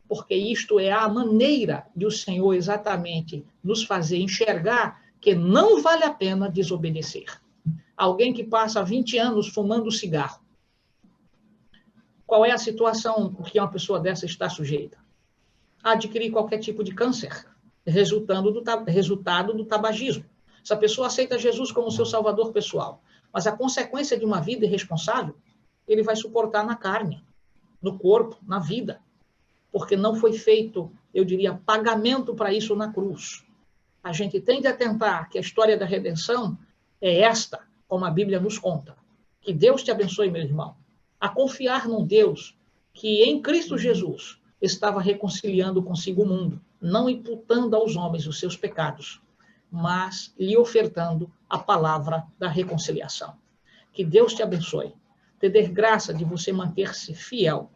Porque isto é a maneira de o Senhor exatamente nos fazer enxergar que não vale a pena desobedecer. Alguém que passa 20 anos fumando cigarro. Qual é a situação que uma pessoa dessa está sujeita? A adquirir qualquer tipo de câncer, resultado do tabagismo. Essa pessoa aceita Jesus como seu salvador pessoal, mas a consequência de uma vida irresponsável, ele vai suportar na carne, no corpo, na vida, porque não foi feito, eu diria, pagamento para isso na cruz. A gente tem de atentar que a história da redenção é esta, como a Bíblia nos conta. Que Deus te abençoe, meu irmão, a confiar num Deus que em Cristo Jesus estava reconciliando consigo o mundo, não imputando aos homens os seus pecados, mas lhe ofertando a palavra da reconciliação. Que Deus te abençoe, te dê graça de você manter-se fiel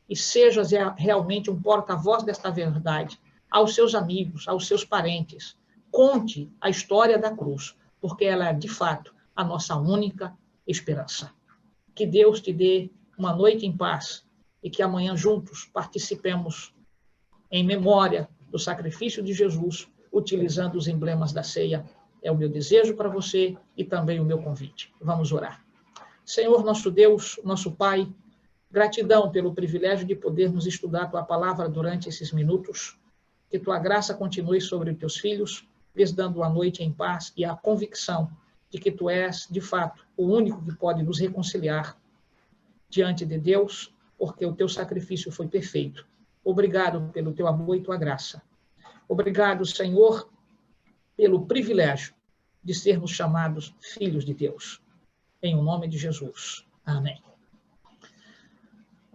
e seja realmente um porta-voz desta verdade aos seus amigos, aos seus parentes. Conte a história da cruz, porque ela é, de fato, a nossa única esperança. Que Deus te dê uma noite em paz e que amanhã juntos participemos em memória do sacrifício de Jesus, utilizando os emblemas da ceia. É o meu desejo para você e também o meu convite. Vamos orar. Senhor, nosso Deus, nosso Pai, gratidão pelo privilégio de podermos estudar a Tua palavra durante esses minutos. Que Tua graça continue sobre os Teus filhos, lhes dando a noite em paz e a convicção de que Tu és, de fato, o único que pode nos reconciliar diante de Deus, porque o Teu sacrifício foi perfeito. Obrigado pelo Teu amor e Tua graça. Obrigado, Senhor, pelo privilégio de sermos chamados filhos de Deus. Em o nome de Jesus. Amém.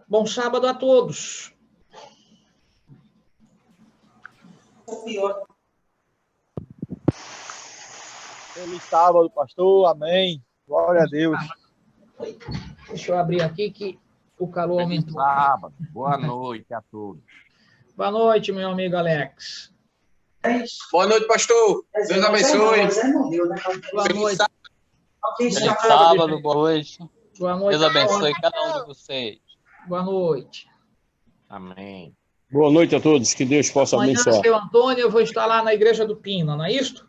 Bom sábado a todos. Feliz sábado, pastor. Amém. Glória a Deus. Deixa eu abrir aqui que o calor aumentou. Sábado. Boa noite a todos. Boa noite, meu amigo Alex. Boa noite, pastor. Deus abençoe. Boa noite. Feliz sábado, boa noite. Boa noite. Deus abençoe cada um de vocês. Boa noite. Amém. Boa noite a todos. Que Deus possa Amanhã, abençoar. seu Antônio, eu vou estar lá na Igreja do Pina, não é isso?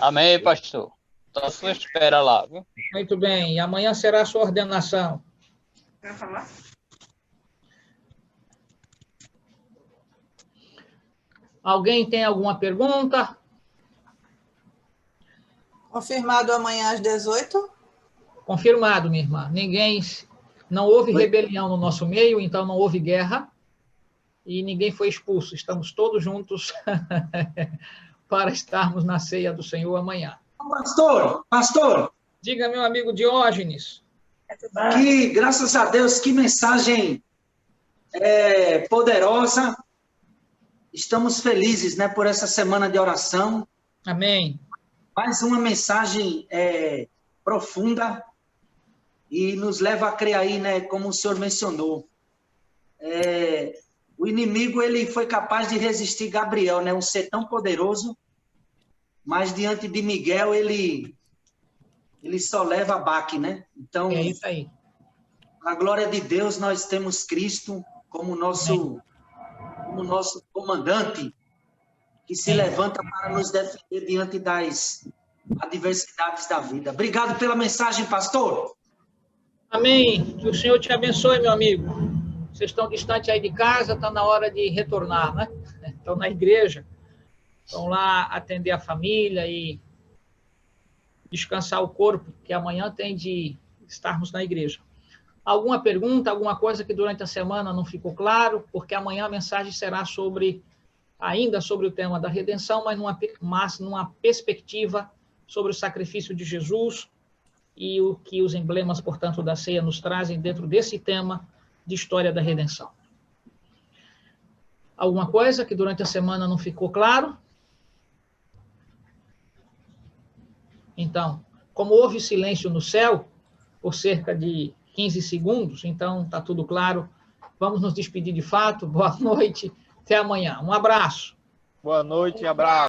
Amém, pastor. Estou à sua espera lá, viu? Muito bem. E amanhã será a sua ordenação. Quer falar? Alguém tem alguma pergunta? Confirmado amanhã às 18? Confirmado, minha irmã. Não houve rebelião no nosso meio, então não houve guerra e ninguém foi expulso. Estamos todos juntos para estarmos na ceia do Senhor amanhã. Pastor, Diga, meu amigo Diógenes. que graças a Deus, que mensagem poderosa. Estamos felizes, né, por essa semana de oração. Amém. Mais uma mensagem profunda e nos leva a crer aí, né, como o senhor mencionou. O inimigo, ele foi capaz de resistir Gabriel, né, um ser tão poderoso, mas diante de Miguel, ele só leva baque, né? Então, É isso aí. na glória de Deus, nós temos Cristo como nosso comandante, que se levanta para nos defender diante das adversidades da vida. Obrigado pela mensagem, pastor. Amém. Que o Senhor te abençoe, meu amigo. Vocês estão distantes aí de casa, está na hora de retornar, né? Estão na igreja, estão lá atender a família e descansar o corpo, que amanhã tem de estarmos na igreja. Alguma pergunta, alguma coisa que durante a semana não ficou claro? Porque amanhã a mensagem será ainda sobre o tema da redenção, mas numa perspectiva sobre o sacrifício de Jesus e o que os emblemas, portanto, da ceia nos trazem dentro desse tema de história da redenção. Alguma coisa que durante a semana não ficou claro? Então, como houve silêncio no céu, por cerca de 15 segundos, então está tudo claro. Vamos nos despedir de fato. Boa noite, até amanhã. Um abraço. Boa noite e abraço.